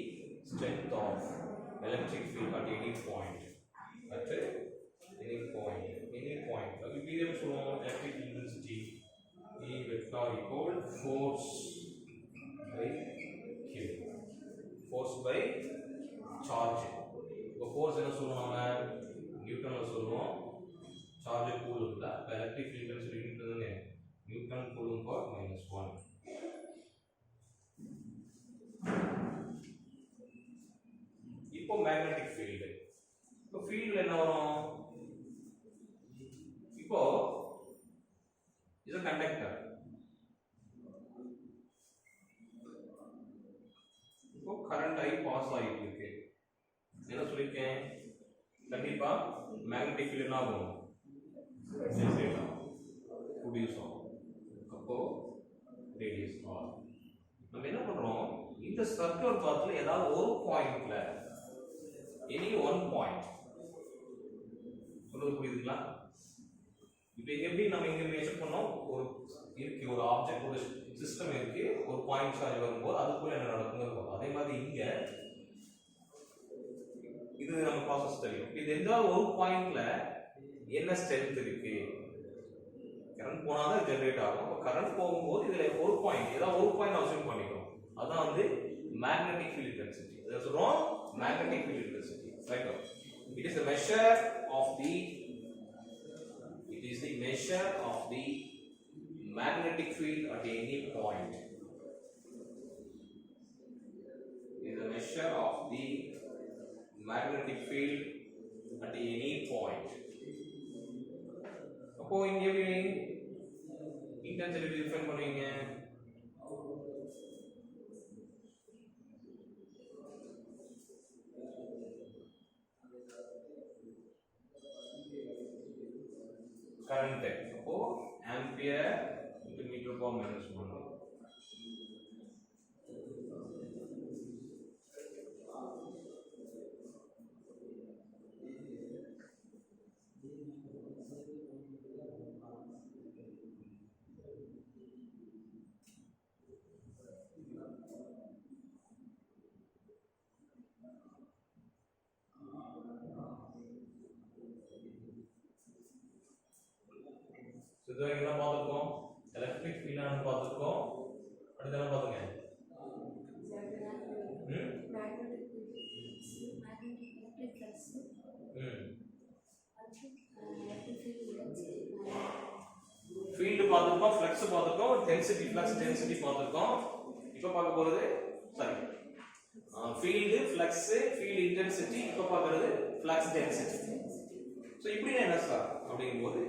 Speaker 1: strength of electric field at any point. At any point. Any point. We will show electric intensity. force by q, force by charge. இப்போ force என்ன சொல்லுவாங்க, நியூட்டன்ல சொல்லுவோம், charge கூலும்ல, electric field சொல்லிட்டு Newton coulomb for -1. இப்போ magnetic field, இப்போ ஃபீல்ட்ல என்ன வரும், இப்போ இது கண்டக்டர், இப்போ கரண்ட் ஐ பாஸ் ஆகிட்டு இருக்கு, என்ன சொல்லிருக்கேன், கண்டிப்பா மேக்னெட்டிக் ஃபீல்ட் என்ன ஆகும், ஜெனரேட் ஆகும், ப்ரொடியூஸ் ஆகும், அப்போ ரேடியஸ் ஆர். நம்ம என்ன பண்றோம், இந்த சர்க்குலர் பாத்ல ஏதாவது ஒரு பாயிண்ட்ல, எனி ஒன் பாயிண்ட், சொல்றது புரியுதுங்களா, இப்போ எப்படி நம்ம இங்க மெஷர் பண்ணோம், ஒரு இருக்கு, ஒரு ஆப்ஜெக்ட், ஒரு சிஸ்டம் இருக்கு, ஒரு பாயிண்ட் சார்ஜ் வரும்போது அதுக்குள்ள என்ன நடக்குங்கிறது, அதே மாதிரி இங்க இது நம்ம ப்ராசஸ் தெரியும், இது எந்த ஒரு பாயிண்ட்ல என்ன ஸ்ட்ரென்த் இருக்கு, கரண்ட் போனாதான் ஜெனரேட் ஆகும், கரண்ட் போகும்போது இதுல ஒரு பாயிண்ட், ஏதாவது ஒரு பாயிண்ட் அசியூம் பண்ணிக்கிறோம், அதான் வந்து மேக்னெட்டிக் ஃபீல்ட் இன்டென்சிட்டி. அத சொல்றோம் magnetic field intensity, right? It is the measure of the magnetic field at any point. It is a measure of the magnetic field at any point. அப்போ இங்க எப்படி intensity define பண்ணுவீங்க, current, அப்போ ampere into meter per minus 1. இதுவரை என்ன பார்த்திருக்கோம், electric field என்ன பார்த்திருக்கோம், அடுத்து என்ன பாத்துங்க, ஃபீல்ட் பார்த்திருக்கோம், ஃப்ளக்ஸ் பார்த்திருக்கோம், டென்சிட்டி, ஃப்ளக்ஸ் டென்சிட்டி பார்த்திருக்கோம். இப்போ பார்க்க போறது sorry field, flux, field intensity, இப்போ பார்க்கிறது ஃப்ளக்ஸ் டென்சிட்டி. சோ இப்படி என்ன சார் அப்படிங்கும்போது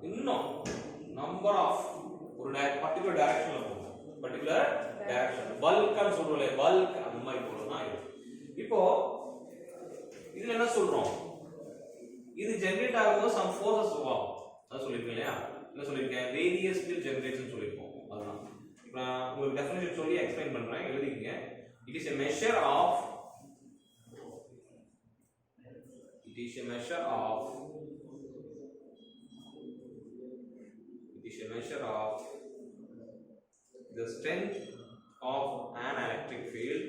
Speaker 1: இன்னும் நம்பர் ஆஃப் ஒரு பர்టిక్యులர் டைரக்ஷன்ல போகும், பர்టిక్యులர் டைரக்ஷன், பல்க்னு சொல்றோம்ல, பல்க் அந்த மாதிரி போறதுனா இது. இப்போ இதுல என்ன சொல்றோம், இது ஜெனரேட் ஆகும்போது சம் ஃபோர்சஸ் உருவாகும், அத சொல்லிருக்கேன் இல்லையா, என்ன சொல்லிருக்கேன், வேரியஸ் வில் ஜெனரேஷன் சொல்லிருக்கோம். அதான் இப்போ நான் உங்களுக்கு டெஃபினிஷன் சொல்லி எக்ஸ்பிளைன் பண்றேன், எழுதிக்கங்க. It is a measure of the strength of an electric field.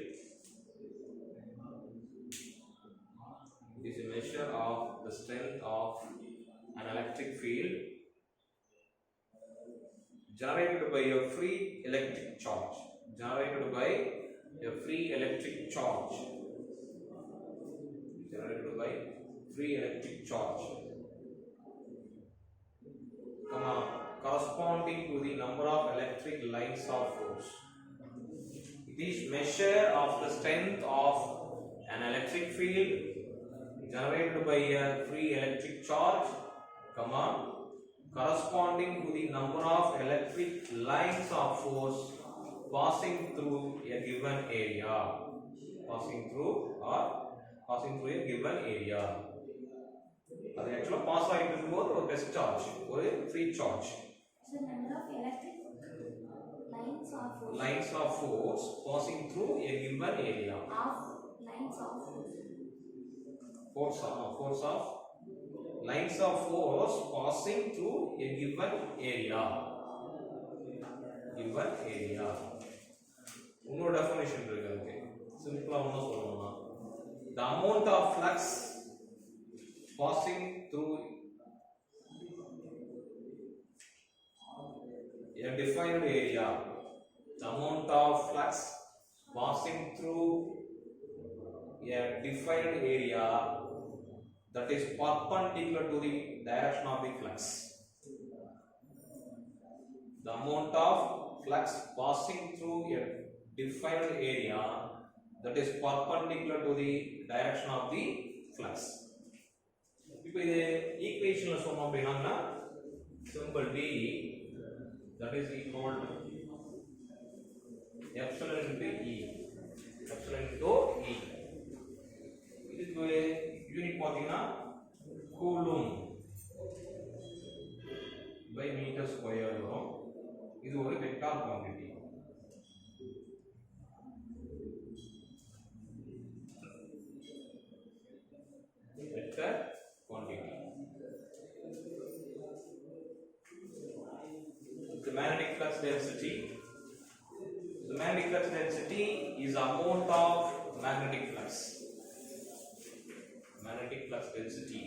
Speaker 1: It is a measure of the strength of an electric field generated by a free electric charge. Generated by a free electric charge. Generated by free electric charge. Corresponding to the number of electric lines of force. It is measure of the strength of an electric field generated by a free electric charge, corresponding to the number of electric lines of force passing through a given area. Passing through a given area. அது actually pass ஆயிட்டு இருக்கும்போது ஒரு test charge, ஒரு free charge.
Speaker 2: So number of electric
Speaker 1: lines of force passing through a given area.
Speaker 2: Lines of
Speaker 1: force of lines of force passing through a given area. இன்னொரு definition இருக்கு, அதுக்கு சிம்பிளா ஒண்ணு சொல்லணும்னா, the amount of flux passing through a defined area, the amount of flux passing through a defined area that is perpendicular to the direction of the flux. The amount of flux passing through a defined area that is perpendicular to the direction of the flux. இப்போ இது ஈக்குவேஷன்ல சொன்னோம் அப்படின்னா simple V that is equal to epsilon into E, epsilon into E. இதுக்கு unit பாத்தீங்கன்னா coulomb by meter square வரும். இது ஒரு vector quantity. Vector quantity. The magnetic flux density. The magnetic flux density is amount of magnetic flux. Magnetic flux density.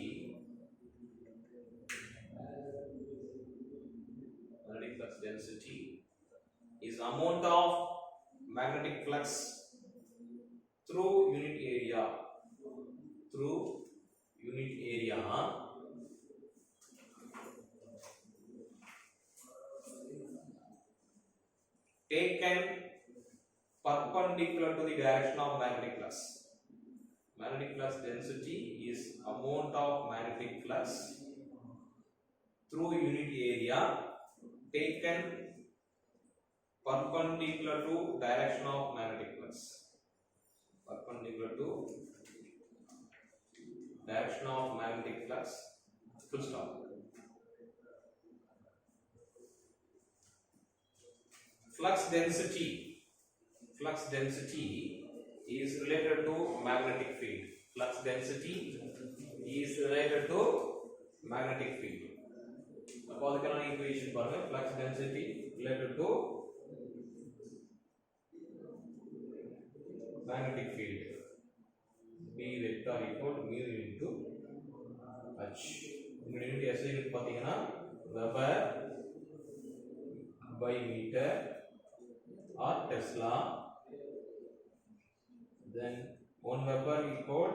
Speaker 1: Magnetic flux density is amount of magnetic flux through unit area. Through unit area taken perpendicular to the direction of magnetic flux. Magnetic flux density is amount of magnetic flux through unit area taken perpendicular to direction of magnetic flux. Perpendicular to direction of magnetic flux. Full stop. Flux density. Flux density is related to magnetic field. Flux density is related to magnetic field. அப்போ அதுக்கான equation பாருங்க. Flux density related to magnetic field. B vector equal to mu into H. இந்த unit SI unit பாத்தீங்கன்னா Weber by meter or Tesla. Then 1 Weber equal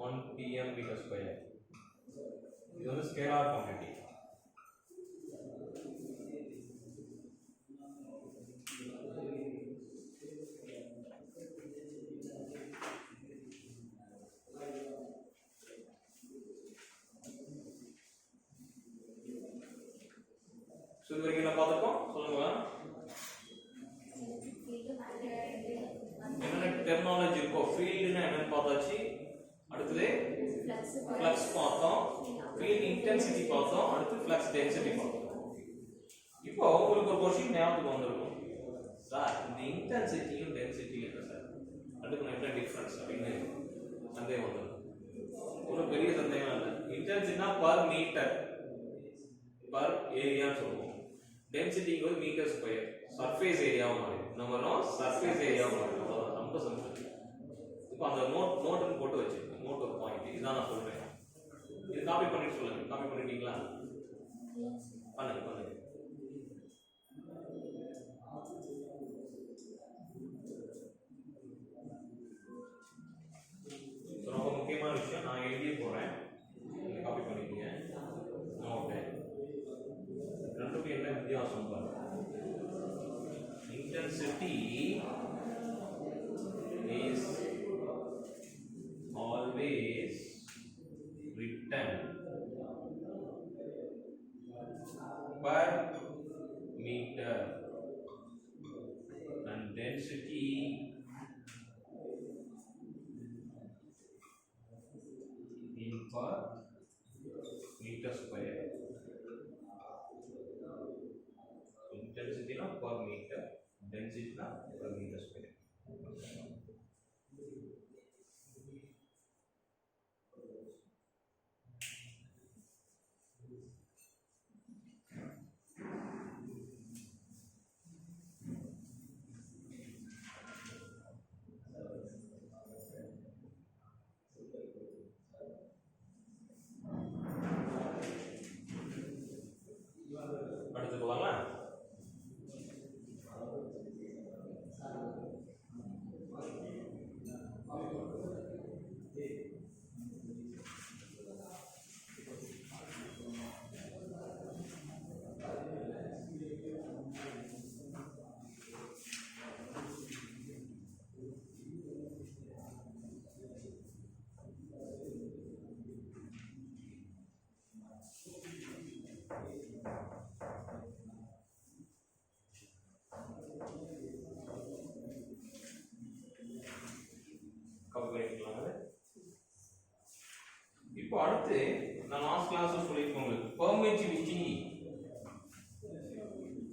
Speaker 1: 1 pm meter square. இது ஒரு scalar quantity. So இது வரைக்கும் என்ன பார்த்திருக்கோம் சொல்லுங்க. என்னென்ன டெர்மினாலஜி இருக்கோ ஃபீல்ட்னா என்னன்னு பார்த்தாச்சு. அடுத்து ஃப்ளக்ஸ் பார்த்தோம், ஃபீல்ட் இன்டென்சிட்டி பார்த்தோம், அடுத்து ஃப்ளக்ஸ் டென்சிட்டி பார்த்தோம். இப்போ உங்களுக்கு ஒரு क्वेश्चन ஞாபகத்துக்கு வந்திருக்கும். சார் இந்த இன்டென்சிட்டியும் டென்சிட்டியும் என்ன சார்? அதுக்கு என்ன டிஃபரன்ஸ் அப்படின்னு சந்தேகம் வந்திருக்கும். ஒரு பெரிய சந்தேகம் இல்லை. இன்டென்சிட்டினா பர் மீட்டர் பர் ஏரியான்னு சொல்லுவோம். டென்சிட்டி மீட்டர் ஸ்கொயர் சர்ஃபேஸ் ஏரியாவும் மாறி நம்ம சர்ஃபேஸ் ஏரியாவும் மாறி ரொம்ப சிம்பிள். இப்போ அந்த நோட்னு போட்டு வச்சுக்கோங்க. நோட் ஒரு பாயிண்ட் இதுதான் நான் சொல்றேன். இது காப்பி பண்ணிட்டு சொல்லுங்க. காப்பி பண்ணிட்டீங்களா? பண்ணுங்க பண்ணுங்க. ரொம்ப முக்கியமான விஷயம் நான் எழுதியே போறேன். நீங்க காப்பி பண்ணிக்கீங்க. நோட் ரெண்டுக்கும் என்ன வித்தியாசம் பாருங்க. Intensity is always written per meter and density in per meter square. Intensity na per meter, density na per meter square. Classes சொல்லிருக்கோம் உங்களுக்கு permittivity.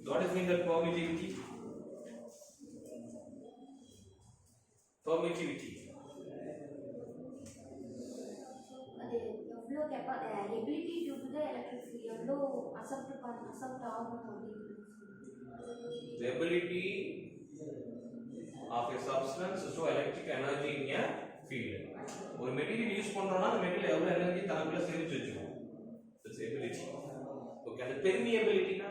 Speaker 1: What is mean that permittivity? Permittivity.
Speaker 2: அது எவ்வளோ ability to the electric field எவ்வளோ accept ஆகும் அப்படின்னு.
Speaker 1: The ability of a substance to electric energy in a field. ஒரு material use பண்றோம்னா அந்த மெட்டீரியல் எவ்வளவு எனர்ஜி தனக்குள்ள சேமிச்சு வச்சுக்கும். That's ability. Okay, அந்த permeability-னா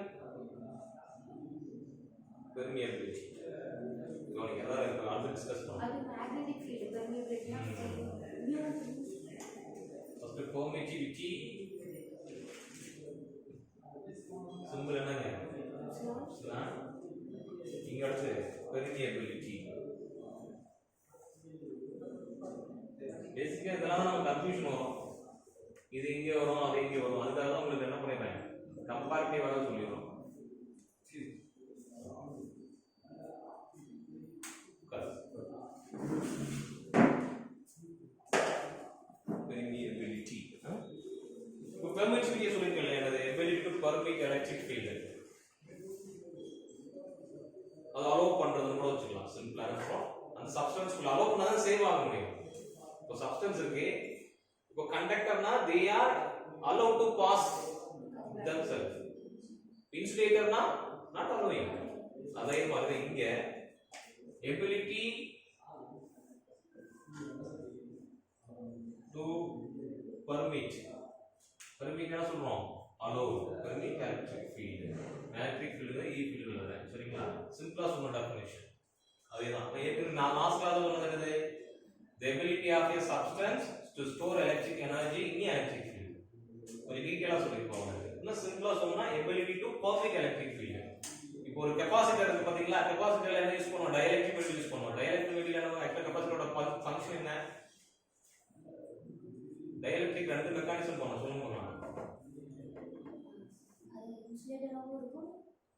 Speaker 1: permeability. கவனிங்க அதான் அடுத்து டிஸ்கஸ் பண்ணலாம்.
Speaker 2: அது மேக்னெட்டிக் ஃபீல்ட் பெர்மியபிலிட்டினா
Speaker 1: ஃபர்ஸ்ட் permittivity சிம்பிள் என்னங்க? இங்க அடுத்து permeability. பேசிக்கா இதெல்லாம் நம்ம கன்ஃபியூஷன் வரும். இது இங்க வரும் அது இங்க வரும். அதுக்காக தான் உங்களுக்கு என்ன பண்ணிடுறேன் கம்பேரிட்டிவாக சொல்லிடுறோம். permeability. இப்போ permittivity சொல்லிருக்கேன் என்னது ability to permit electric field. அது அலோவ் பண்றதுன்னு கூட வச்சுக்கலாம். சிம்பிளா இருக்கும். அந்த சப்ஸ்டன்ஸ்க்குள்ள அலோவ் பண்ணா தான் சேவ் ஆக முடியும். இப்போ சப்ஸ்டன்ஸ் இருக்கு. இப்போ கண்டக்டர்னா they are allowed to pass themselves. இன்சுலேட்டர்னா not allowing. அதே மாதிரி இங்க ability to permit என்ன சொல்றோம் allow permit electric field. electric field E field இல்ல சரிங்களா? சிம்பிளா சொன்ன டெஃபினிஷன் அதேதான். நான் லாஸ்ட் கிளாஸ்ல சொன்னது the ability of a substance to store electric energy in the electric field. கொஞ்சம் டீடைலா சொல்லிருக்கோம். இன்னும் சிம்பிளா சொன்னா ability to permit electric field. இப்போ ஒரு கெபாசிட்டர் இருக்கு பாத்தீங்களா? கெபாசிட்டர்ல என்ன யூஸ் பண்ணுவோம்? டைஎலெக்ட்ரிக் மெட்டீரியல் யூஸ் பண்ணுவோம். டைஎலெக்ட்ரிக் மெட்டீரியல் என்ன ஆக்சுவலா கெபாசிட்டரோட ஃபங்க்ஷன் என்ன? டைஎலெக்ட்ரிக் ரெண்டு மெக்கானிசம் பண்ணோம் சொல்லுங்க.
Speaker 2: அது இன்சுலேட்டராகவும் இருக்கும்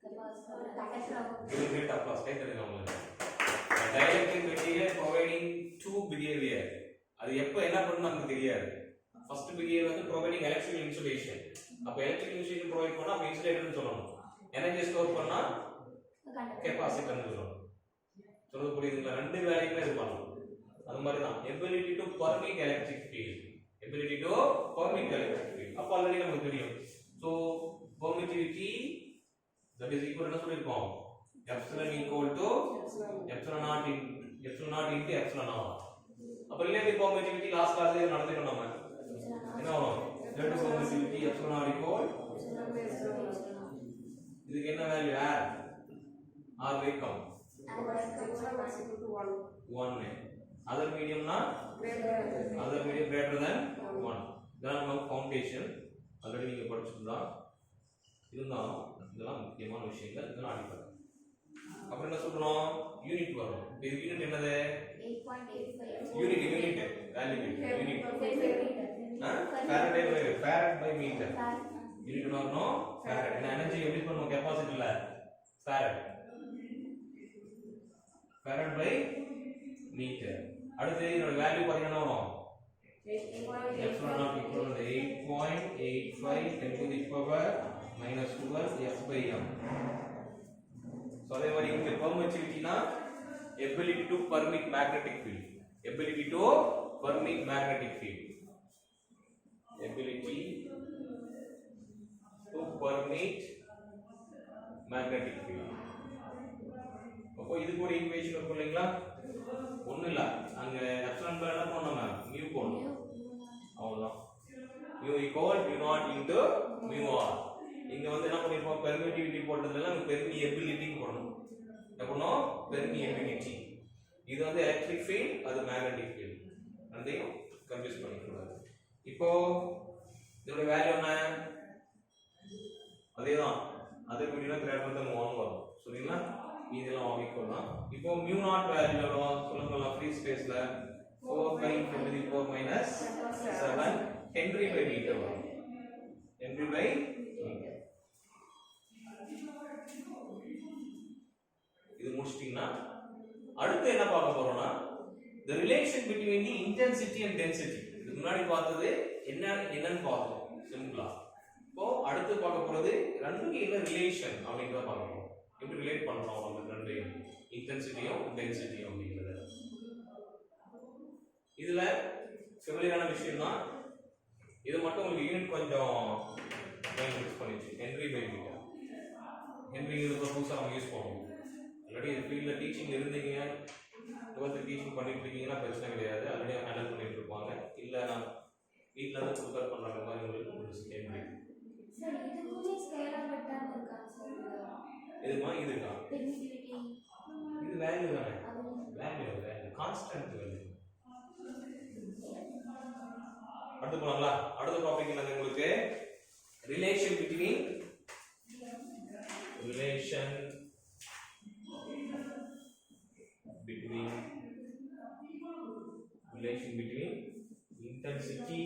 Speaker 2: கண்டக்டராகவும்.
Speaker 1: கிரேட் அப்ளாஸ் கை தட்டுங்க உங்களுக்கு. Dielectric material providing two behaviour. அது எப்ப என்ன பண்ணனும் நமக்கு தெரியாது. ஃபர்ஸ்ட் பிஹேவியர் வந்து ப்ரொவைடிங் எலக்ட்ரிக்கல் இன்சுலேஷன். அப்ப எலக்ட்ரிக்கல் இன்சுலேஷன் ப்ரொவைட் பண்ணா அப்ப இன்சுலேட்டர்னு சொல்லணும். எனர்ஜி ஸ்டோர் பண்ணா கெபாசிட்டர்னு சொல்லணும். சொல்றது புரியுதுங்களா? ரெண்டு வேலையுமே இது பண்ணணும். அது மாதிரி தான் ability to permit electric field. Ability to permit electric field. அப்ப ஆல்ரெடி நமக்கு தெரியும். So permittivity that is equal என்ன சொல்லிருக்கோம்? epsilon equal to epsilon naught into epsilon naught. அப்ப ரிலேட்டிவ் permittivity லாஸ்ட் கிளாஸ்ல நடத்திட்டோம் நம்ம. என்ன வரும்? ரிலேட்டிவ் permittivity epsilon naught equal இதுக்கு என்ன வேல்யூ r by கம் 1. அதர் மீடியம்னா அதர் மீடியம் greater than 1. இதான் நம்ம ஃபவுண்டேஷன் ஆல்ரெடி நீங்க படிச்சிருந்தா இருந்தாலும் இதெல்லாம் முக்கியமான விஷயங்கள். இதெல்லாம் அடிப்படை. அப்புறம் என்ன சொல்றோம்? யூனிட் வரும். இது யூனிட் என்னது? 8.85 unit value unit farad by metre. Unit வரணும் ஃபாரட். என்ன எனர்ஜி எப்படி பண்ணுவோம் கெபாசிட்டர்ல? Farad by metre. அடுத்து இதோட வேல்யூ பாத்தீங்கன்னா வரும் epsilon naught equal to 8.85 10 to the power minus 12 f by m. So அதே மாதிரி இங்க permittivity னா ability to permit magnetic field. ability to permit magnetic field. ability to permit magnetic field. அப்போ இதுக்கு ஒரு ஈக்குவேஷன் இருக்கும் இல்லைங்களா? ஒண்ணும் இல்ல. அங்க எப்சிலன் பை என்ன பண்ணோம்? mu போடணும். அவ்வளவுதான். mu equal mu naught into mu r. இங்க வந்து என்ன பண்ணிருப்போம்? பெர்மிட்டிவிட்டி போட்டதுல நம்ம பெர்மியபிலிட்டி போடணும். எப்பனோ பெர்மியபிலிட்டி. இது வந்து எலக்ட்ரிக் ஃபீல்ட், அது மேக்னெட்டிக் ஃபீல்ட். ரெண்டையும் கன்ஃபியூஸ் பண்ணிக்க கூடாது. இப்போ இதோட வேல்யூ என்ன? அதேதான். அதர் மீடியம் கிரேட்டர் தென் 1 வரும். சரிங்களா? இதெல்லாம் ஈக்குவல் தான். இப்போ mu naught வேல்யூ எவ்வளவு சொல்லுங்க? ஃப்ரீ ஸ்பேஸ்ல 4 × 10⁻⁷ ஹென்றி பை மீட்டர் வரும். Henry by metre. இது முடிச்சிட்டீங்கன்னா அடுத்து என்ன பார்க்க போறோம்னா the relation between the intensity and density. இதுக்கு முன்னாடி பார்த்தது என்னன்னு பார்த்தோம். சிம்பிளா. இப்போ அடுத்து பார்க்க போறது ரெண்டுக்கு என்ன ரிலேஷன் அப்படிங்கறத பார்க்க போறோம். எப்படி ரிலேட் பண்றோம் நம்ம ரெண்டு இன்டென்சிட்டியும் டென்சிட்டியும் அப்படிங்கறத. இதுல ஃபெமிலியரான விஷயம் தான். இது மட்டும் உங்களுக்கு யூனிட் கொஞ்சம் ஃபிக்ஸ் பண்ணிச்சு. Henry by metre. ஹென்ரிங்கிறது புதுசாக நம்ம யூஸ் பண்ணுவோம். ஆல்ரெடி ஃபீல்டில் டீச்சிங் இருந்தீங்க, 12th டீச்சிங் பண்ணிட்டு இருக்கீங்கன்னா பிரச்சனை கிடையாது. ஆல்ரெடி ஹேண்டில் பண்ணிட்டு இருப்பாங்க. இல்லை நான் வீட்டில் இருந்து ப்ரிப்பேர் பண்ணுற மாதிரி உங்களுக்கு ஒரு ஹென்ரி.
Speaker 2: சார் இதுக்குமே ஸ்கேலார் வெக்டார் இருக்கா சார்?
Speaker 1: இதுமா இதுக்கா?
Speaker 2: பெர்மிட்டிவிட்டி
Speaker 1: இது வேல்யூ தானே? Value constant value. அடுத்து போலாங்களா? அடுத்த டாபிக் என்னது உங்களுக்கு? Relation between intensity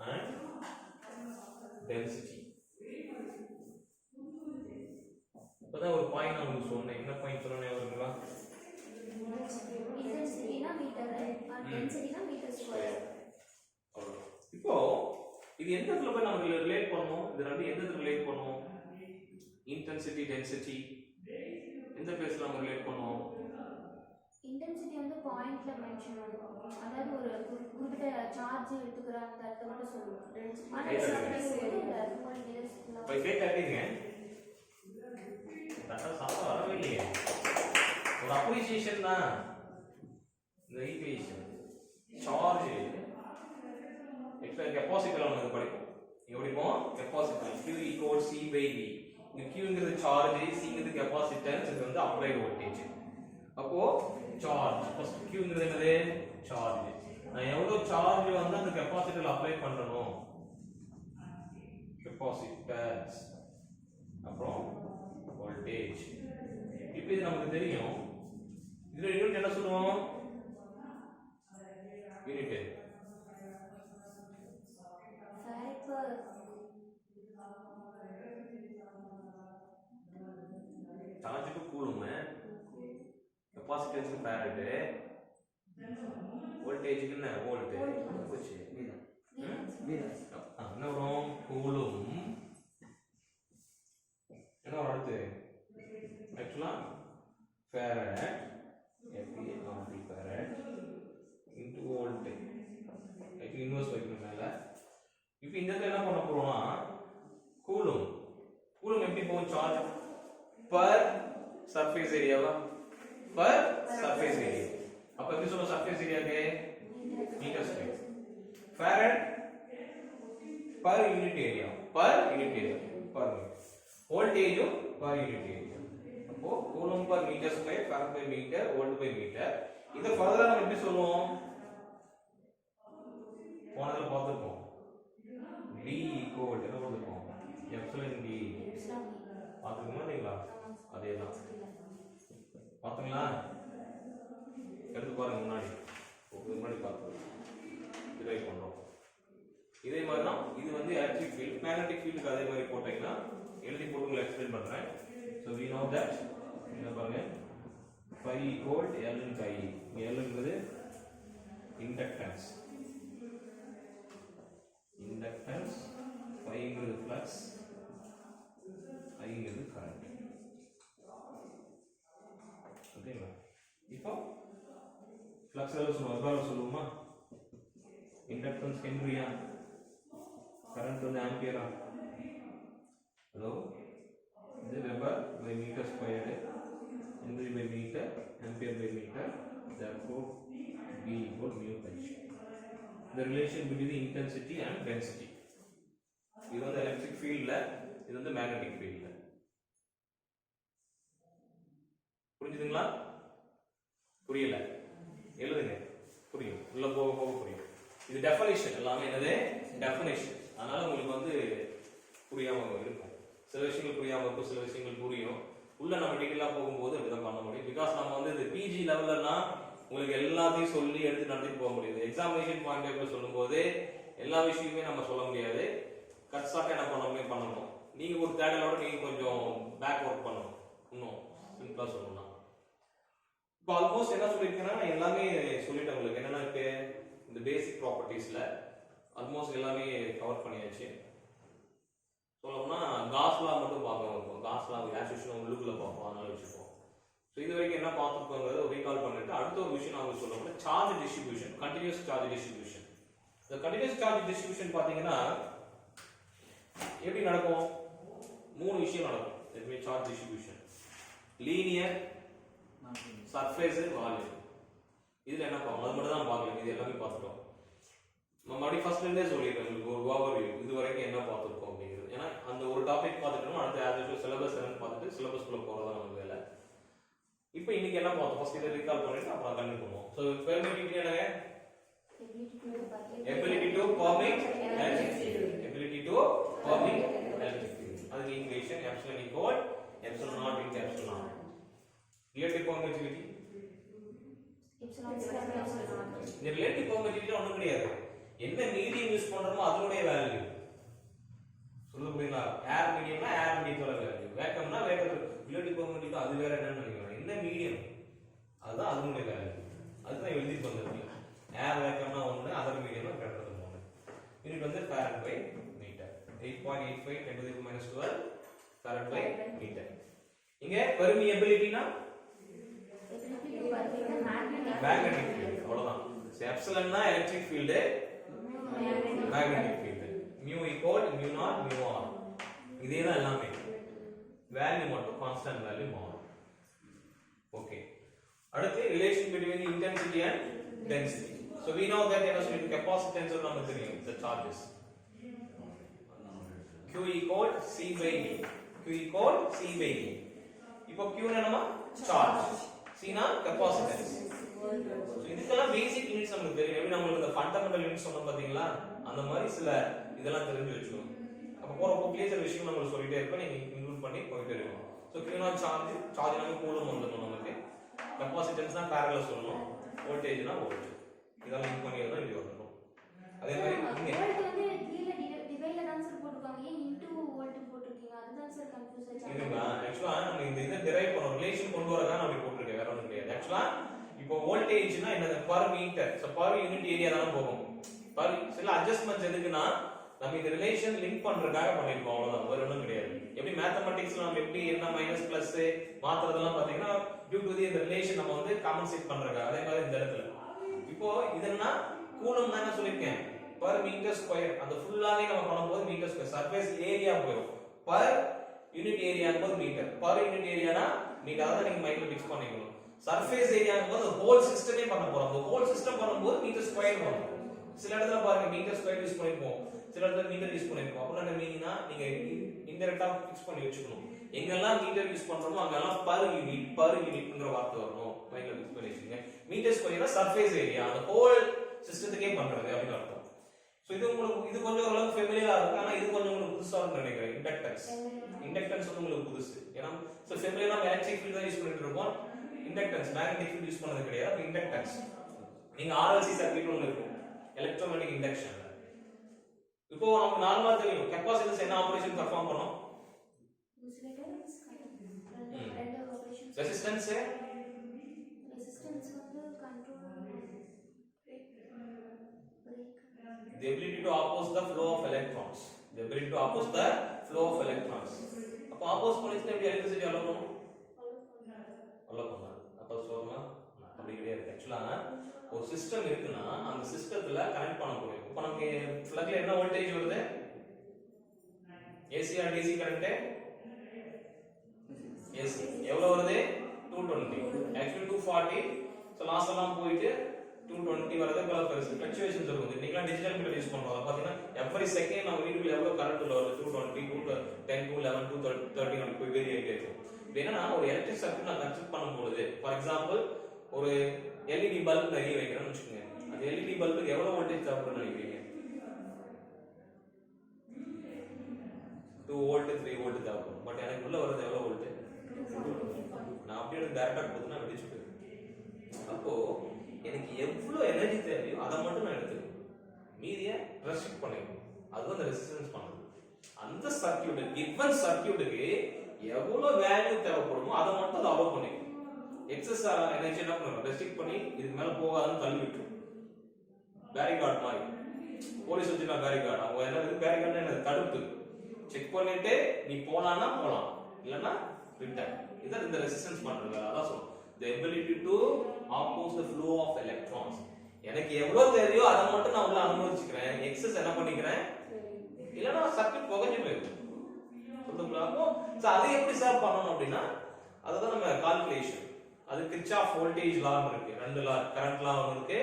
Speaker 1: and density. இப்பதான் ஒரு பாயிண்ட் நான் உங்களுக்கு சொன்னேன். என்ன பாயிண்ட் சொன்னேன் அவருங்களா?
Speaker 2: இன்டென்சிட்டினா மீட்டர் and டென்சிட்டினா மீட்டர் ஸ்கொயர்.
Speaker 1: இப்போ இது எந்த இடத்துல போய் நம்ம ரிலேட் பண்ணுவோம்? இது ரெண்டு எந்த இடத்துல ரிலேட் பண்ணுவோம்? இன்டென்சிட்டி டென்சிட்டி எந்த பிளேஸ்ல நம்ம ரிலேட் பண்ணுவோம்?
Speaker 2: இன்டென்சிட்டி வந்து பாயிண்ட்ல மென்ஷன் பண்ணுவோம். அதாவது ஒரு குறிப்பிட்ட சார்ஜ் எடுத்துக்கிற அந்த இடத்துல மட்டும் சொல்லுவோம்.
Speaker 1: பை கேட் கட்டிங்க. தட்டா சாப்பா வரவே இல்லையே. ஒரு அப்ரிசியேஷன் தான் இந்த ஈக்குவேஷன். சார்ஜ் இப்போ கெப்பாசிட்டர் நமக்கு படிப்போம். இங்க படிப்போம் கெப்பாசிட்டர் Q = C/V. இந்த Qங்கிறது சார்ஜ், Cங்கிறது கெப்பாசிட்டன்ஸ், இது வந்து அப்ளைட் வோல்டேஜ். அப்போ சார்ஜ் ஃபர்ஸ்ட் Qங்கிறது என்னது? சார்ஜ். நான் எவ்வளவு சார்ஜ் வந்து அந்த கெப்பாசிட்டர்ல அப்ளை பண்ணனும்? கெப்பாசிட்டன்ஸ். அப்புறம் வோல்டேஜ். இப்போ இது நமக்கு தெரியும். இதுல யூனிட் என்ன சொல்லுவோம்? யூனிட் சார்ஜுக்கு கூலும், கெப்பாசிட்டன்ஸ்க்கு ஃபாரட், வோல்டேஜ்க்கு என்ன? வோல்ட். போச்சு என்ன வரும்? கூலும். என்ன வரும் அடுத்து? ஆக்சுவலா farad, FA farad into volt. Actually inverse வைக்கணும் மேல. இப்போ இந்த இடத்துல என்ன பண்ண போறோம்னா கூலும். கூலும் எப்படி போகும்? Charge per surface area va per surface area. அப்ப எப்படி சொல்றோம்? surface area के meter square. farad per unit area per voltage per unit area. அப்போ coulomb per meter square, farad by meter, volt by meter. இத ஃபர்தரா நம்ம எப்படி சொல்லுவோம்? போனதுல பார்த்திருப்போம். V equal என்ன போட்டுருப்போம்? epsilon D. பாத்துக்கோமா இல்லைங்களா? அதேதான் பாத்தீங்களா? எடுத்து பாருங்க முன்னாடி பார்த்தோம். டிரைவ் பண்றோம். இதே மாதிரி தான் இது வந்து எலக்ட்ரிக் ஃபீல்ட். மேக்னெட்டிக் ஃபீல்டுக்கு அதே மாதிரி போட்டீங்கன்னா எழுதி போட்டு உங்களுக்கு எக்ஸ்பிளைன் பண்றேன். So we know that என்ன பாருங்க phi equal L into I. L என்பது inductance. phi என்பது flux, I என்பது current. ஓகேங்களா? இப்போ ஃப்ளக்ஸ் எவ்வளவு சொல்லுவோமா? இண்டக்டன்ஸ் ஹென்ரியா, கரண்ட் வந்து ஆம்பியரா. ஹலோ, இது weber by metre squared, henry by metre, ampere by metre. therefore V equal mu H. the relation between the intensity and density. இது வந்து எலக்ட்ரிக் ஃபீல்ட்ல, இது வந்து மேக்னெட்டிக் ஃபீல்ட்ல. புரிஞ்சுதுங்களா? புரியல? எழுதுங்க, புரியும். உள்ள போக போக புரியும். இது டெஃபினிஷன், எல்லாமே என்னது? டெஃபினிஷன். அதனால உங்களுக்கு வந்து புரியாம இருக்கும். சில விஷயங்கள் புரியாம இருக்கும், சில விஷயங்கள் புரியும். உள்ள நம்ம டீட்டெயிலா போகும்போது அப்படிதான் பண்ண முடியும். பிகாஸ் நம்ம வந்து இது பிஜி லெவல்லனா உங்களுக்கு எல்லாத்தையும் சொல்லி எடுத்து நடத்திட்டு போக முடியாது. எக்ஸாமினேஷன் பாயிண்ட் ஆஃப் சொல்லும்போது எல்லா விஷயமே நம்ம சொல்ல முடியாது. கட்ஸாக என்ன பண்ணணும். நீங்க ஒரு தேடலோட நீங்க கொஞ்சம் பேக் ஒர்க் பண்ணணும். இன்னும் சிம்பிளா சொல்லணும்னா இப்போ ஆல்மோஸ்ட் என்ன சொல்லியிருக்கேன்னா எல்லாமே சொல்லிட்டேன் உங்களுக்கு. என்னென்ன இருக்கு இந்த பேசிக் ப்ராப்பர்ட்டிஸ்ல ஆல்மோஸ்ட் எல்லாமே கவர் பண்ணியாச்சு. சொல்லணும்னா காஸ் லா மட்டும் பார்க்கணும். காஸ் லா ஆஸ் யூஷுவல் உள்ளுக்குள்ள பார்ப்போம், அதனால வச்சுப்போம். ஸோ இது வரைக்கும் என்ன பார்த்துருக்கோங்கிறத ரீகால் பண்ணிட்டு அடுத்த ஒரு விஷயம் நான் சொல்லுவோம், charge distribution, continuous charge distribution. இந்த கண்டினியூஸ் சார்ஜ் டிஸ்ட்ரிபியூஷன் பார்த்தீங்கன்னா எப்படி நடக்கும்? 3 விஷயம் நடக்கும். இதுவே charge distribution, linear, surface, volume. இதுல என்ன பார்ப்போம்? அது மட்டும் தான் பார்க்கலாம். இது எல்லாமே பார்த்துட்டோம். நம்ம மறுபடியும் ஃபர்ஸ்ட்ல இருந்தே சொல்லிடுறேன் உங்களுக்கு ஒரு ஓவர்வியூ, இது வரைக்கும் என்ன பார்த்துருக்கோம் அப்படிங்கிறது. ஏன்னா அந்த ஒரு டாபிக் பார்த்துட்டோம், அடுத்து ஆஸ் சிலபஸ் என்னன்னு பார்த்துட்டு சிலபஸ்க்குள்ள போறதா நம்ம வேலை. இப்போ இன்னைக்கு என்ன பார்த்தோம்? ஃபர்ஸ்ட் இதை ரீகால் பண்ணிட்டு அப்புறம் கண்டினியூ பண்ணுவோம். ஸோ பெர்மிட்டிவிட்டி என்னங்க? Ability to permit electric field. Ability to permit electric field. அதுக்கு equation epsilon equal epsilon naught into epsilon naught. Relative permittivity, இந்த ரிலேட்டிவ் பெர்மிட்டிவிட்டி ஒண்ணும் கிடையாது. என்ன மீடியம் யூஸ் பண்றோமோ அதனுடைய வேல்யூ சொல்ல புரியுங்களா? ஏர் மீடியம்னா ஏர் மீடியத்தோட வேல்யூ, வேக்கம்னா வேக்கத்தோட. ரிலேட்டிவ் பெர்மிட்டிவிட்டி அது வேற என்னன்னு நினைக்கிறேன். என்ன மீடியம் அதுதான் அதனுடைய வேல்யூ. அதுதான் எழுதி பண்ணிருக்கீங்க. ஏர் வேக்கம்னா 1, அதர் மீடியம்னா பெட்ரோல் 3. யூனிட் வந்து farad by meter. 8.85 10 to the minus 12 farad by meter. இங்க பெர்மியபிலிட்டினா மேக்னெட்டிக் ஃபீல்ட், அவ்வளவுதான். எப்சிலன்னா electric field, magnetic field. mu equal mu naught mu r. இதே தான் எல்லாமே. வேல்யூ மட்டும் கான்ஸ்டன்ட் வேல்யூ மாறும். ஓகே. அடுத்து relation between intensity and density. So we know that என்ன சொல்லிட்டு capacitance நமக்கு தெரியும், the charges. Q equal C by V. Q equal C by V. இப்போ Q என்னமா? சார்ஜ். C னா capacitance. So இதுக்கெல்லாம் பேசிக் யூனிட்ஸ் நமக்கு தெரியும். எப்படி நமக்கு இந்த ஃபண்டமெண்டல் யூனிட்ஸ் சொன்னோம் பாத்தீங்களா? அந்த மாதிரி சில இதெல்லாம் தெரிஞ்சு வச்சுக்கணும். அப்ப போற போக்குலயே சில விஷயம் நம்ம சொல்லிட்டே இருப்போம், நீங்க இன்க்ளூட் பண்ணி போயிட்டே இருக்கணும். So Q naught சார்ஜ், சார்ஜ்னால கூலும் வந்துரும் நமக்கு. கெபாசிட்டன்ஸ்னா பேரலல் சொல்லணும், வோல்டேஜ்னா வோல்ட். இதெல்லாம் லிங்க் பண்ணி தான் இது வரணும். அதே மாதிரி இங்க
Speaker 2: வோல்ட் வந்து கீழ டிவைட்ல தான் சார் போட்டுருக்காங்க, ஏன் இன்டு வோல்ட் போட்டுருக்கீங்க? அதுதான் சார் கன்ஃபியூஸ் ஆச்சு.
Speaker 1: இதுங்க एक्चुअली நம்ம இந்த இத டிரைவ் பண்ணோம், ரிலேஷன் கொண்டு வரதா நான் அப்படி போட்டுருக்கேன், வேற ஒண்ணும் கிடையாது. एक्चुअली இப்போ வோல்டேஜ்னா என்னது? Per metre. So per unit area தான் போகும். பர் சில அட்ஜஸ்ட்மென்ட்ஸ் எதுக்குன்னா நம்ம இந்த ரிலேஷன் லிங்க் பண்றதுக்காக பண்ணிருக்கோம், அவ்வளவுதான், வேற ஒண்ணும் கிடையாது. எப்படி மேத்தமேட்டிக்ஸ்ல நம்ம எப்படி என்ன மைனஸ் பிளஸ் மாத்துறதெல்லாம் பாத்தீங்கன்னா டியூ டு தி இந்த ரிலேஷன் நம்ம வந்து காம்பன்சேட் பண்றதுக்காக. அதே மாதிரி இந்த இடத்துல இப்போ இதென்னா கூலும் தான் சொல்லிருக்கேன், பர் மீட்டர் ஸ்கொயர். அந்த ஃபுல்லாவே நம்ம பண்ணும்போது மீட்டர் ஸ்கொயர், சர்ஃபேஸ் ஏரியா போயிடும். பர் யூனிட் ஏரியா போது மீட்டர், பர் யூனிட் ஏரியானா மீட்டர். அத நீங்க மைண்ட்ல ஃபிக்ஸ் பண்ணிக்கணும். சர்ஃபேஸ் ஏரியா போது ஹோல் சிஸ்டமே பண்ண போறோம். அந்த ஹோல் சிஸ்டம் பண்ணும்போது மீட்டர் ஸ்கொயர் வரும். சில இடத்துல பாருங்க மீட்டர் ஸ்கொயர் யூஸ் பண்ணிப்போம், சில இடத்துல மீட்டர் யூஸ் பண்ணிப்போம். அப்ப என்ன மீனிங்னா நீங்க இன்டைரக்ட்டா ஃபிக்ஸ் பண்ணி வச்சுக்கணும். எங்கெல்லாம் மீட்டர் யூஸ் பண்றோமோ அங்கெல்லாம் பர் யூனிட்ங்கற வார்த்தை வரணும், மைண்ட்ல ஃபிக்ஸ் பண்ணி வச்சுங்க. மீட்டர் ஸ்கொயர்னா சர்ஃபேஸ் ஏரியா, அந்த ஹோல் சிஸ்டத்துக்கே பண்றது அப்படின்னு அர்த்தம். சோ இது உங்களுக்கு இது கொஞ்சம் ஓரளவு ஃபெமிலியரா இருக்கு, ஆனா இது கொஞ்சம் உங்களுக்கு புதுசா இருக்குன்னு நினைக்கிறேன். இண்டக்டன்ஸ் வந்து உங்களுக்கு புதுசு. ஏன்னா சோ ஃபெமிலியரா எலக்ட்ரிக் ஃபீல்ட் தான் யூஸ் பண்ணிட்டு இருக்கோம், இண்டக்டன்ஸ் மேக்னெட்டிக் ஃபீல்ட் யூஸ் பண்ணது கிடையாது. இண்டக்டன்ஸ் நீங்க RLC சர்க்யூட் ஒன்னு இருக்கும், எலக்ட்ரோமேக்னெட்டிக் இண்டக்ஷன். இப்போ நமக்கு நார்மலா தெரியும் கெபாசிட்டன்ஸ் என்ன ஆபரேஷன் பெர்ஃபார்ம் பண்ணும். ரெசிஸ்டன்ஸ்
Speaker 2: வந்து control,
Speaker 1: the ability to oppose the flow of electrons, the ability to oppose the flow of electrons. அப்ப ஆப்போஸ் பண்ணிச்சுனா எப்படி எலக்ட்ரிசிட்டி அலோ பண்ணும்? அலோ பண்ணாது. அப்ப சொல்றோமா அப்படி கிடையாது. एक्चुअली ஒரு சிஸ்டம் இருக்குன்னா அந்த சிஸ்டத்துல கனெக்ட் பண்ண முடியும். இப்போ நமக்கு ஃப்ளக்ல என்ன வோல்டேஜ் வருது? AC or DC current? AC. எவ்வளவு வருது? 220. एक्चुअली 240. சோ லாஸ்ட் எல்லாம் போயிட்டு 220 வரது பல பெருசு ஃபிளக்சுவேஷன்ஸ் இருக்கும். இன்னைக்கு டிஜிட்டல் மீட்டர் யூஸ் பண்றோம். அத பாத்தீங்கன்னா எவ்ரி செகண்ட் நம்ம வீட்டுக்குள்ள எவ்வளவு கரண்ட் வருது? 220, 210, 211, 230 அப்படி போய் வேரி ஆயிட்டே இருக்கும். இப்போ என்னன்னா ஒரு எலக்ட்ரிக் சர்க்யூட் நான் கன்ஸ்ட்ரக்ட் பண்ணும்போது ஃபார் எக்ஸாம்பிள் ஒரு LED பல்ப் நிறைய வைக்கிறேன்னு வச்சுக்கோங்க. அந்த LED பல்புக்கு எவ்வளவு வோல்டேஜ் தேவைப்படும்னு நினைக்கிறீங்க? 2 வோல்ட் 3 வோல்ட் தேவைப்படும். பட் எனக்கு உள்ள வரது எவ்வளவு வோல்ட்? நான் அப்படியே டைரக்டா கொடுத்தா வெடிச்சு போயிடும். அப்போ எனக்கு எவ்வளவு எனர்ஜி தேவையோ அதை மட்டும் நான் எடுத்துக்கணும், மீதியை ரெஸ்ட்ரிக்ட் பண்ணிக்கணும். அதுவும் அந்த ரெசிஸ்டன்ஸ் பண்ணுது. அந்த சர்க்யூட் கிவன் சர்க்யூட்டுக்கு எவ்வளவு வேல்யூ தேவைப்படுமோ அதை மட்டும் அதை அலோவ் பண்ணிக்கணும். எக்ஸஸ் எனர்ஜி என்ன பண்ணணும்? ரெஸ்ட்ரிக்ட் பண்ணி இதுக்கு மேல போகாதுன்னு தள்ளி விட்டுரும். பேரிகார்ட் மாதிரி போலீஸ் வச்சுக்கலாம் பேரிகார்டு. அவங்க என்ன பேரிகார்டு என்ன தடுப்பு செக் பண்ணிட்டு நீ போலான்னா போலாம், இல்லைன்னா ரிட்டர்ன். இதான் இந்த ரெசிஸ்டன்ஸ் பண்றது. அதான் சொல்றோம் the ability to oppose the flow of electrons. எனக்கு எவ்வளவு தேவையோ அதை மட்டும் நான் உள்ள அனுமதிச்சுக்கிறேன், எக்ஸஸ் என்ன பண்ணிக்கிறேன், இல்லைன்னா சர்க்யூட் புகஞ்சு போயிடும். புரியுதுங்களா? அப்போ அதை எப்படி சார் பண்ணணும் அப்படின்னா அதுதான் நம்ம கால்குலேஷன். அது கிர்ச்சாஃப் வோல்டேஜ் லா இருக்கு, ரெண்டு லா, கரண்ட் லா ஒன்று இருக்கு,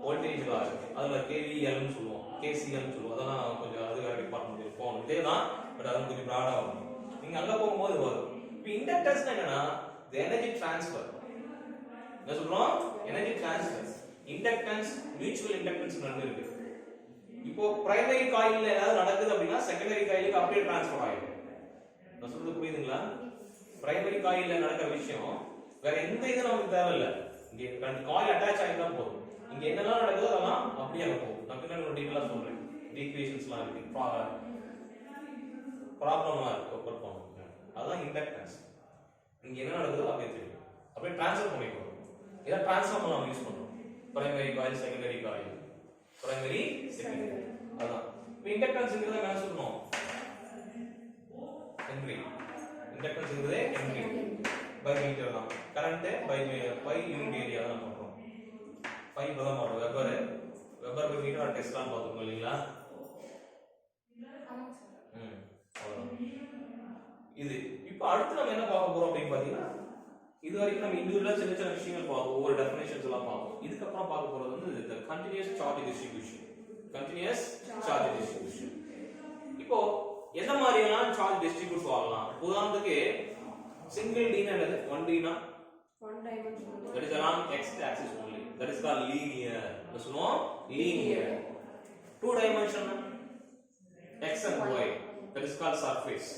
Speaker 1: வோல்டேஜ் லா இருக்கு. அதுல கேவிஎல்னு சொல்லுவோம், கேசிஎல்னு சொல்லுவோம். அதெல்லாம் கொஞ்சம் அது வேற டிபார்ட்மெண்ட் போகணும். இதே தான், பட் அது கொஞ்சம் ப்ராடா வரும். நீங்க அங்க போகும்போது வரும். இப்போ இண்டக்டன்ஸ் என்னன்னா the energy transfer. என்ன சொல்றோம்? Energy transfer. Inductance, mutual inductance ரெண்டு இருக்கு. இப்போ பிரைமரி காயில்ல ஏதாவது நடக்குது அப்படின்னா செகண்டரி காயிலுக்கு அப்படியே டிரான்ஸ்ஃபர் ஆயிடும். நான் சொல்றது புரியுதுங்களா? பிரைமரி காயில்ல நடக்கிற விஷயம் வேற எந்த இது நமக்கு தேவையில்லை. இங்க ரெண்டு காயில் அட்டாச் ஆகிட்டா போதும். இங்க என்னெல்லாம் நடக்குதோ அதெல்லாம் அப்படியே அங்க போகும். நான் பின்னாடி ஒரு டீட்டெயிலா சொல்றேன். ஈக்குவேஷன்ஸ்லாம் இருக்கு, ப்ராப்ளம்லாம் இருக்கு, ஒர்க் அவுட் பண்ணணும். அதான் இண்டக்டன்ஸ். இங்க என்ன நடக்குதோ அப்படியே தெரியும், அப்படியே டிரான்ஸ்ஃபர் பண்ணிக்கணும். இதை டிரான்ஸ்ஃபார்மர் நம்ம யூஸ் பண்றோம். Primary coil, secondary coil, primary, secondary. அதான் இப்போ இண்டக்டன்ஸ்ங்கிறத என்ன சொல்லணும்? ஹென்றி. இண்டக்டன்ஸ்ங்கிறதே ஹென்றி பை மீட்டர் தான். கரண்ட் பை யூனிட் ஏரியா தான் பண்றோம். பை பதம் மாறும். வெபர் பை மீட்டர் டெஸ்ட்லாம் பார்த்துக்கோங்க இல்லைங்களா? இது இப்போ அடுத்து நம்ம என்ன பார்க்க போறோம் அப்படின்னு பாத்தீங்கன்னா, இது வரைக்கும் நம்ம இண்டிவிஜுவலா சின்ன சின்ன விஷயங்கள் பார்த்தோம், ஒவ்வொரு டெஃபினேஷன்ஸ் எல்லாம் பார்த்தோம். இதுக்கப்புறம் பார்க்க போறது வந்து the continuous charge distribution. continuous charge distribution. இப்போ என்ன மாதிரி எல்லாம் சார்ஜ் டிஸ்ட்ரிபியூட் ஆகலாம்? உதாரணத்துக்கு சிங்கிள் டி னா என்னது? 1D னா one dimension, that is along x axis only, that is called linear. என்ன சொல்லுவோம்? linear. 2 dimension x and y, that is called surface.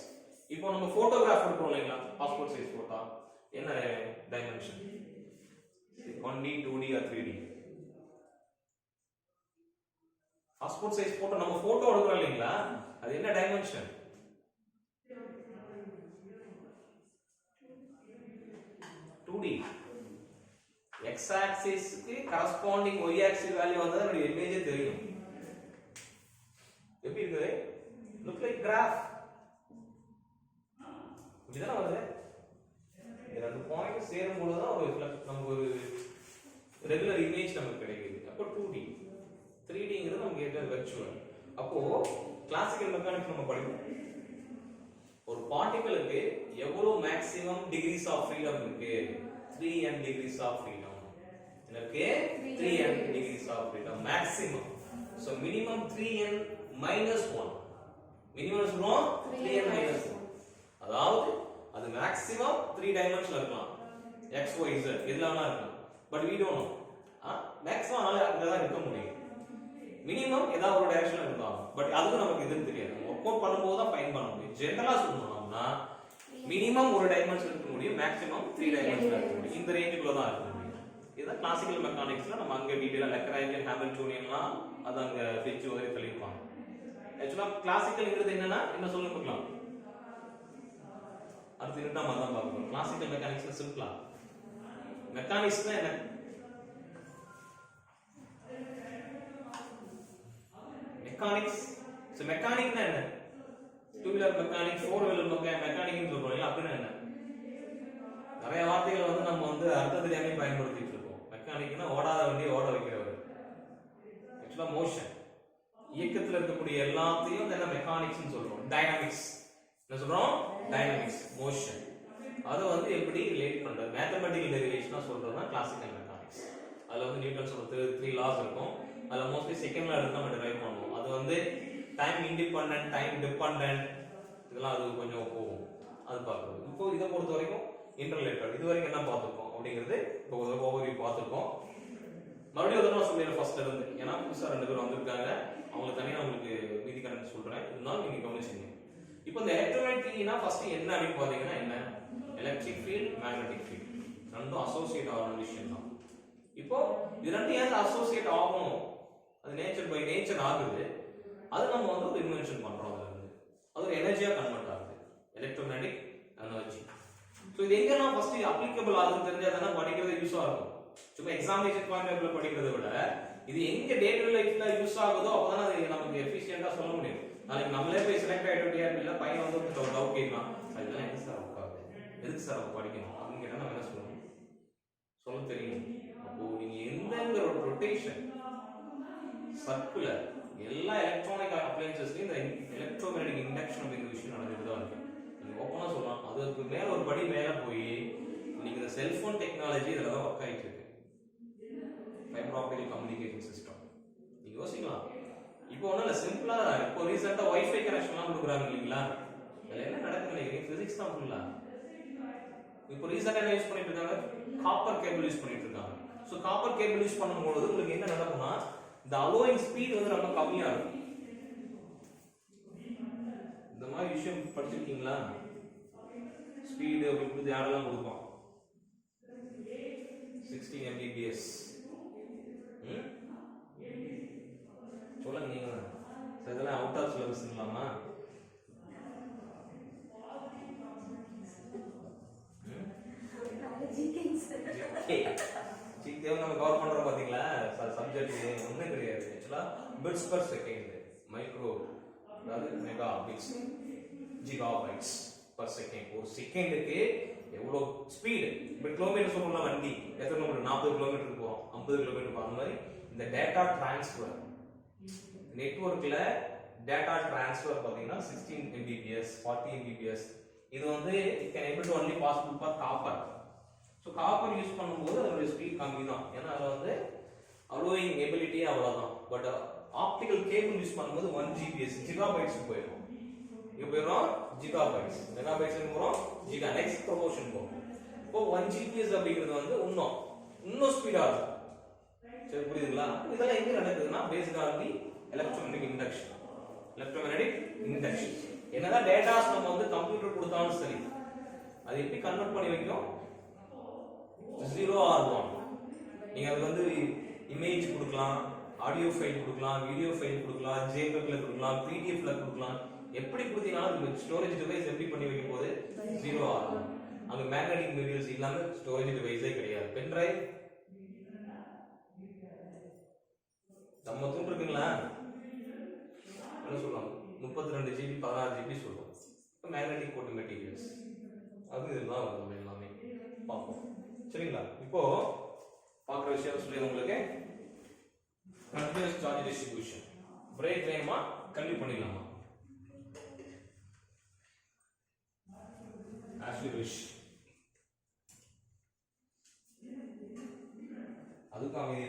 Speaker 1: இப்போ நம்ம போட்டோகிராஃப் எடுப்போம் இல்லைங்களா, பாஸ்போர்ட் சைஸ் போட்டோ, என்ன dimension? 1D, 2D or 3D? Passport size photo நம்ம photo எடுக்கிறோம் இல்லைங்களா, அது என்ன டைமென்ஷன்? 2D. x ஆக்சிஸ் க்கு கரஸ்பாண்டிங் y ஆக்சிஸ் வேல்யூ வந்தா நம்ம இமேஜே தெரியும். எப்படி இருக்குது? look like graph. இதுதான் வருது. இந்த ரெண்டு பாயிண்ட் சேரும் போது தான் ஒரு நமக்கு ஒரு ரெகுலர் இமேஜ் நமக்கு கிடைக்குது. அப்போ 2D. 3Dங்கிறது நமக்கு ஏதோ வெர்ச்சுவல். அப்போ கிளாசிக்கல் மெக்கானிக்ஸ் நம்ம படிப்போம். ஒரு பார்ட்டிகிளுக்கு எவ்வளவு மேக்ஸிமம் டிகிரிஸ் ஆஃப் ஃப்ரீடம் இருக்கு? 3n டிகிரிஸ் ஆஃப் ஃப்ரீடம் இருக்கு. 3n degrees of freedom maximum. So minimum 3n minus 1. Minimum சொல்றோம் 3n minus 1. அதாவது அது மேக்ஸிமம் 3 டைமென்ஷன்ல இருக்கலாம். x y z இதெல்லாம் இருக்கலாம். But we don't know. Maximum அதனால அங்க தான் இருக்க முடியும். மினிமம் ஏதாவது ஒரு டைரக்ஷன்ல இருக்கலாம். பட் அதுக்கு நமக்கு எதுவும் தெரியாது. ஒர்க் அவுட் பண்ணும்போது தான் ஃபைண்ட் பண்ண முடியும். ஜெனரலா சொல்லணும்னா மினிமம் ஒரு டைமென்ஷன் இருக்க முடியும், மேக்ஸிமம் 3 டைமென்ஷன்ல இருக்க முடியும். இந்த ரேஞ்சுக்குள்ள தான் இருக்க முடியும். இதுதான் கிளாசிக்கல் மெக்கானிக்ஸ்ல நம்ம அங்க டீடைலா லெக்ராஞ்சியன், ஹாமில்டோனியன்லாம் அது அங்க பிரிச்சு வரை சொல்லிருப்பாங்க. ஆக்சுவலா கிளாசிக்கல்ங்கிறது என்னன்னா என்ன சொல்லுங்க பார்க்கலாம். அடுத்து இரண்டாம் அதான் பார்ப்போம். கிளாசிக்கல் மெக்கானிக்ஸ்ல சிம்பிளா மெக்கானிக்ஸ்னா என்ன? மெக்கானிக்ஸ். சோ மெக்கானிக்னா என்ன? Two wheeler mechanic, four wheeler மெக்கானிக்னு சொல்றோம் இல்ல, அப்படின்னா என்ன? நிறைய வார்த்தைகளை வந்து நம்ம வந்து அர்த்தம் தெரியாம பயன்படுத்திட்டு இருக்கோம். மெக்கானிக்னா ஓடாத வண்டியை ஓட வைக்கிறவர். ஆக்சுவலா மோஷன், இயக்கத்துல இருக்கக்கூடிய எல்லாத்தையும் என்ன மெக்கானிக்ஸ்னு சொல்றோம். டைனமிக்ஸ் என்ன சொல்றோம்? Dynamics, motion. அதை வந்து எப்படி ரிலேட் பண்றது, மேத்தமெட்டிக்கல் டெரிவேஷனா சொல்றதுனா கிளாசிக்கல் மெக்கானிக்ஸ். அதுல வந்து நியூட்டன் சொல்ற 3 லாஸ் இருக்கும். அதுல மோஸ்ட்லி செகண்ட் லா எடுத்து நம்ம டிரைவ் பண்ணுவோம். அது வந்து டைம் இண்டிபெண்டன்ட், டைம் டிபெண்டன்ட், இதெல்லாம் அது கொஞ்சம் போகும். அது பார்க்குறது. இப்போ இதை பொறுத்த வரைக்கும் இன்டர்ரிலேட்டட். இது வரைக்கும் என்ன பார்த்துருக்கோம் அப்படிங்கிறது இப்போ ஓவர்வியூ பார்த்துருக்கோம். மறுபடியும் ஒரு தடவை சொல்லிடுறேன் ஃபர்ஸ்ட்ல இருந்து, ஏன்னா புதுசாக 2 பேர் வந்திருக்காங்க. அவங்களுக்கு தனியாக உங்களுக்கு மீதி கரண்ட் சொல்றேன், இருந்தாலும் நீங்க கவனிச்சுங்க. இப்போ இந்த எலக்ட்ரோமேக்னெட்டிக்னா ஃபர்ஸ்ட் என்ன அப்படின்னு பாத்தீங்கன்னா என்ன? எலக்ட்ரிக் ஃபீல்ட், மேக்னெட்டிக் ஃபீல்ட் ரெண்டும் அசோசியேட் ஆகிற விஷயம் தான். இப்போ இது ரெண்டும் ஏன் அசோசியேட் ஆகும்? அது நேச்சர் பை நேச்சர் ஆகுது. அது நம்ம வந்து ஒரு இன்வென்ஷன் பண்றோம். அதுல இருந்து அது ஒரு எனர்ஜியா கன்வெர்ட் ஆகுது, எலக்ட்ரோமேக்னெட்டிக் எனர்ஜி. ஸோ இது எங்கெல்லாம் ஃபர்ஸ்ட் அப்ளிகபிள் ஆகுது தெரிஞ்சாதானே படிக்கிறது யூஸா இருக்கும். சும்மா எக்ஸாமினேஷன் பாயிண்ட் ஆஃப் வியூ படிக்கிறதை விட இது எங்க டே டு லைஃப்ல யூஸ் ஆகுதோ அப்பதான் அது நமக்கு எஃபிஷியன்ட்டா சொல்ல முடியும். நாளைக்கு நம்மளே போய் செலக்ட் ஆயிட்டோம் இல்ல பையன் வந்து ஒரு டவுட் கேட்கலாம், அதெல்லாம் எதுக்கு சார் உட்காரு, எதுக்கு சார் அவ படிக்கணும் அப்படின்னு கேட்டா நம்ம என்ன சொல்லணும், சொல்ல தெரியும். அப்போ நீங்க எந்தங்கிற ஒரு ரொட்டேஷன் சர்க்குலர் எல்லா எலக்ட்ரானிக் அப்ளையன்சஸ்லயும் இந்த எலக்ட்ரோமேக்னெட்டிக் இண்டக்ஷன் அப்படிங்கிற விஷயம் நடந்துட்டு தான் இருக்கு. நீங்க ஓப்பனா சொல்லலாம், அதுக்கு மேல ஒரு படி மேல போய் இன்னைக்கு இந்த செல்போன் டெக்னாலஜி இதுல தான் ஒர்க் ஆயிட்டு இருக்கு. ஃபைபர் ஆப்டிகல் கம்யூனிகேஷன் சிஸ்டம் நீங்க யோசிக்கலாம். இப்போ ஒன்றும் இல்லை, சிம்பிளா இப்போ ரீசெண்டாக வைஃபை கனெக்ஷன்லாம் கொடுக்குறாங்க இல்லைங்களா, அதில் என்ன நடக்குது நினைக்கிறீங்க, ஃபிசிக்ஸ் தான் ஃபுல்லா. இப்போ ரீசெண்டாக என்ன யூஸ் பண்ணிட்டு இருக்காங்க, காப்பர் கேபிள் யூஸ் பண்ணிட்டு இருக்காங்க. ஸோ காப்பர் கேபிள் யூஸ் பண்ணும்போது உங்களுக்கு என்ன நடக்கும்னா இந்த அலோயிங் ஸ்பீட் வந்து ரொம்ப கம்மியா இருக்கும். இந்த மாதிரி விஷயம் படிச்சிருக்கீங்களா, ஸ்பீடு அப்படி யாரெல்லாம் கொடுப்போம் 16 Mbps சொல்லுங்க நீங்க சார், இதெல்லாம் அவுட் ஆஃப் சிலபஸ்ங்களாமா? நம்ம கவர் பண்றோம் பாத்தீங்களா சப்ஜெக்ட் ஒண்ணும் கிடையாது. ஆக்சுவலா பிட்ஸ் பர் செகண்ட், மைக்ரோ அதாவது megabits, gigabytes per second. ஒரு செகண்டுக்கு எவ்வளவு ஸ்பீடு, இப்போ கிலோமீட்டர் சொல்லலாம், வண்டி எத்தனை கிலோமீட்டர், 40 கிலோமீட்டர் போகும், 50 கிலோமீட்டர் போகும். அந்த மாதிரி இந்த டேட்டா டிரான்ஸ்ஃபர் நெட்வொர்க்ல டேட்டா டிரான்ஸ்ஃபர் பாத்தீங்கன்னா 16 Mbps 40 Mbps. இது வந்து it can able to only possible for copper. So copper use பண்ணும்போது அதோட ஸ்பீட் கம்மி தான், ஏன்னா அதில் வந்து அலோயிங் எபிலிட்டியே அவ்வளோதான். பட் ஆப்டிகல் கேபிள் யூஸ் பண்ணும்போது 1 Gbps ஜிகாபைட்ஸ் போயிடும். இங்கே போயிடும் ஜிகாபைட்ஸ், மெகாபைட்ஸ் போகிறோம், ஜிகா நெக்ஸ்ட் ப்ரொமோஷன் போகும். இப்போ 1 Gbps அப்படிங்கிறது வந்து இன்னும் ஸ்பீடாக இருக்கும். சரி புரியுதுங்களா? இதெல்லாம் எங்க நடக்குதுன்னா based on the electromagnetic induction. Electromagnetic induction என்னதான் டேட்டாஸ் நம்ம வந்து கம்ப்யூட்டர் கொடுத்தாலும் சரி, அது எப்படி கன்வெர்ட் பண்ணி வைக்கும், 0 or 1. நீங்க அது வந்து இமேஜ் கொடுக்கலாம், ஆடியோ ஃபைல் கொடுக்கலாம், வீடியோ ஃபைல் கொடுக்கலாம், JPEG ல கொடுக்கலாம், PDF ல கொடுக்கலாம். எப்படி கொடுத்தீங்கனாலும் ஸ்டோரேஜ் டிவைஸ் எப்படி பண்ணி வைக்கும் போது 0 or 1. அங்க மேக்னெட்டிக் மெட்டீரியல்ஸ் இல்லாம ஸ்டோரேஜ் டிவைஸே கிடையாது. பென் டிரைவ் நம்ம தூண்டு இருக்குங்களா, என்ன சொல்லுவாங்க 32 GB 16 GB சொல்லுவோம். இப்போ மேக்னெட்டிக் கோட் மெட்டீரியல்ஸ் அது இதெல்லாம் வருது எல்லாமே பார்ப்போம். சரிங்களா? இப்போ பார்க்குற விஷயம் சொல்லி உங்களுக்கு கண்டினியூஸ் சார்ஜ் டிஸ்ட்ரிபியூஷன் பிரேக் வேணுமா கண்டினியூ பண்ணிடலாமா? as you wish. அதுக்கு அமைதி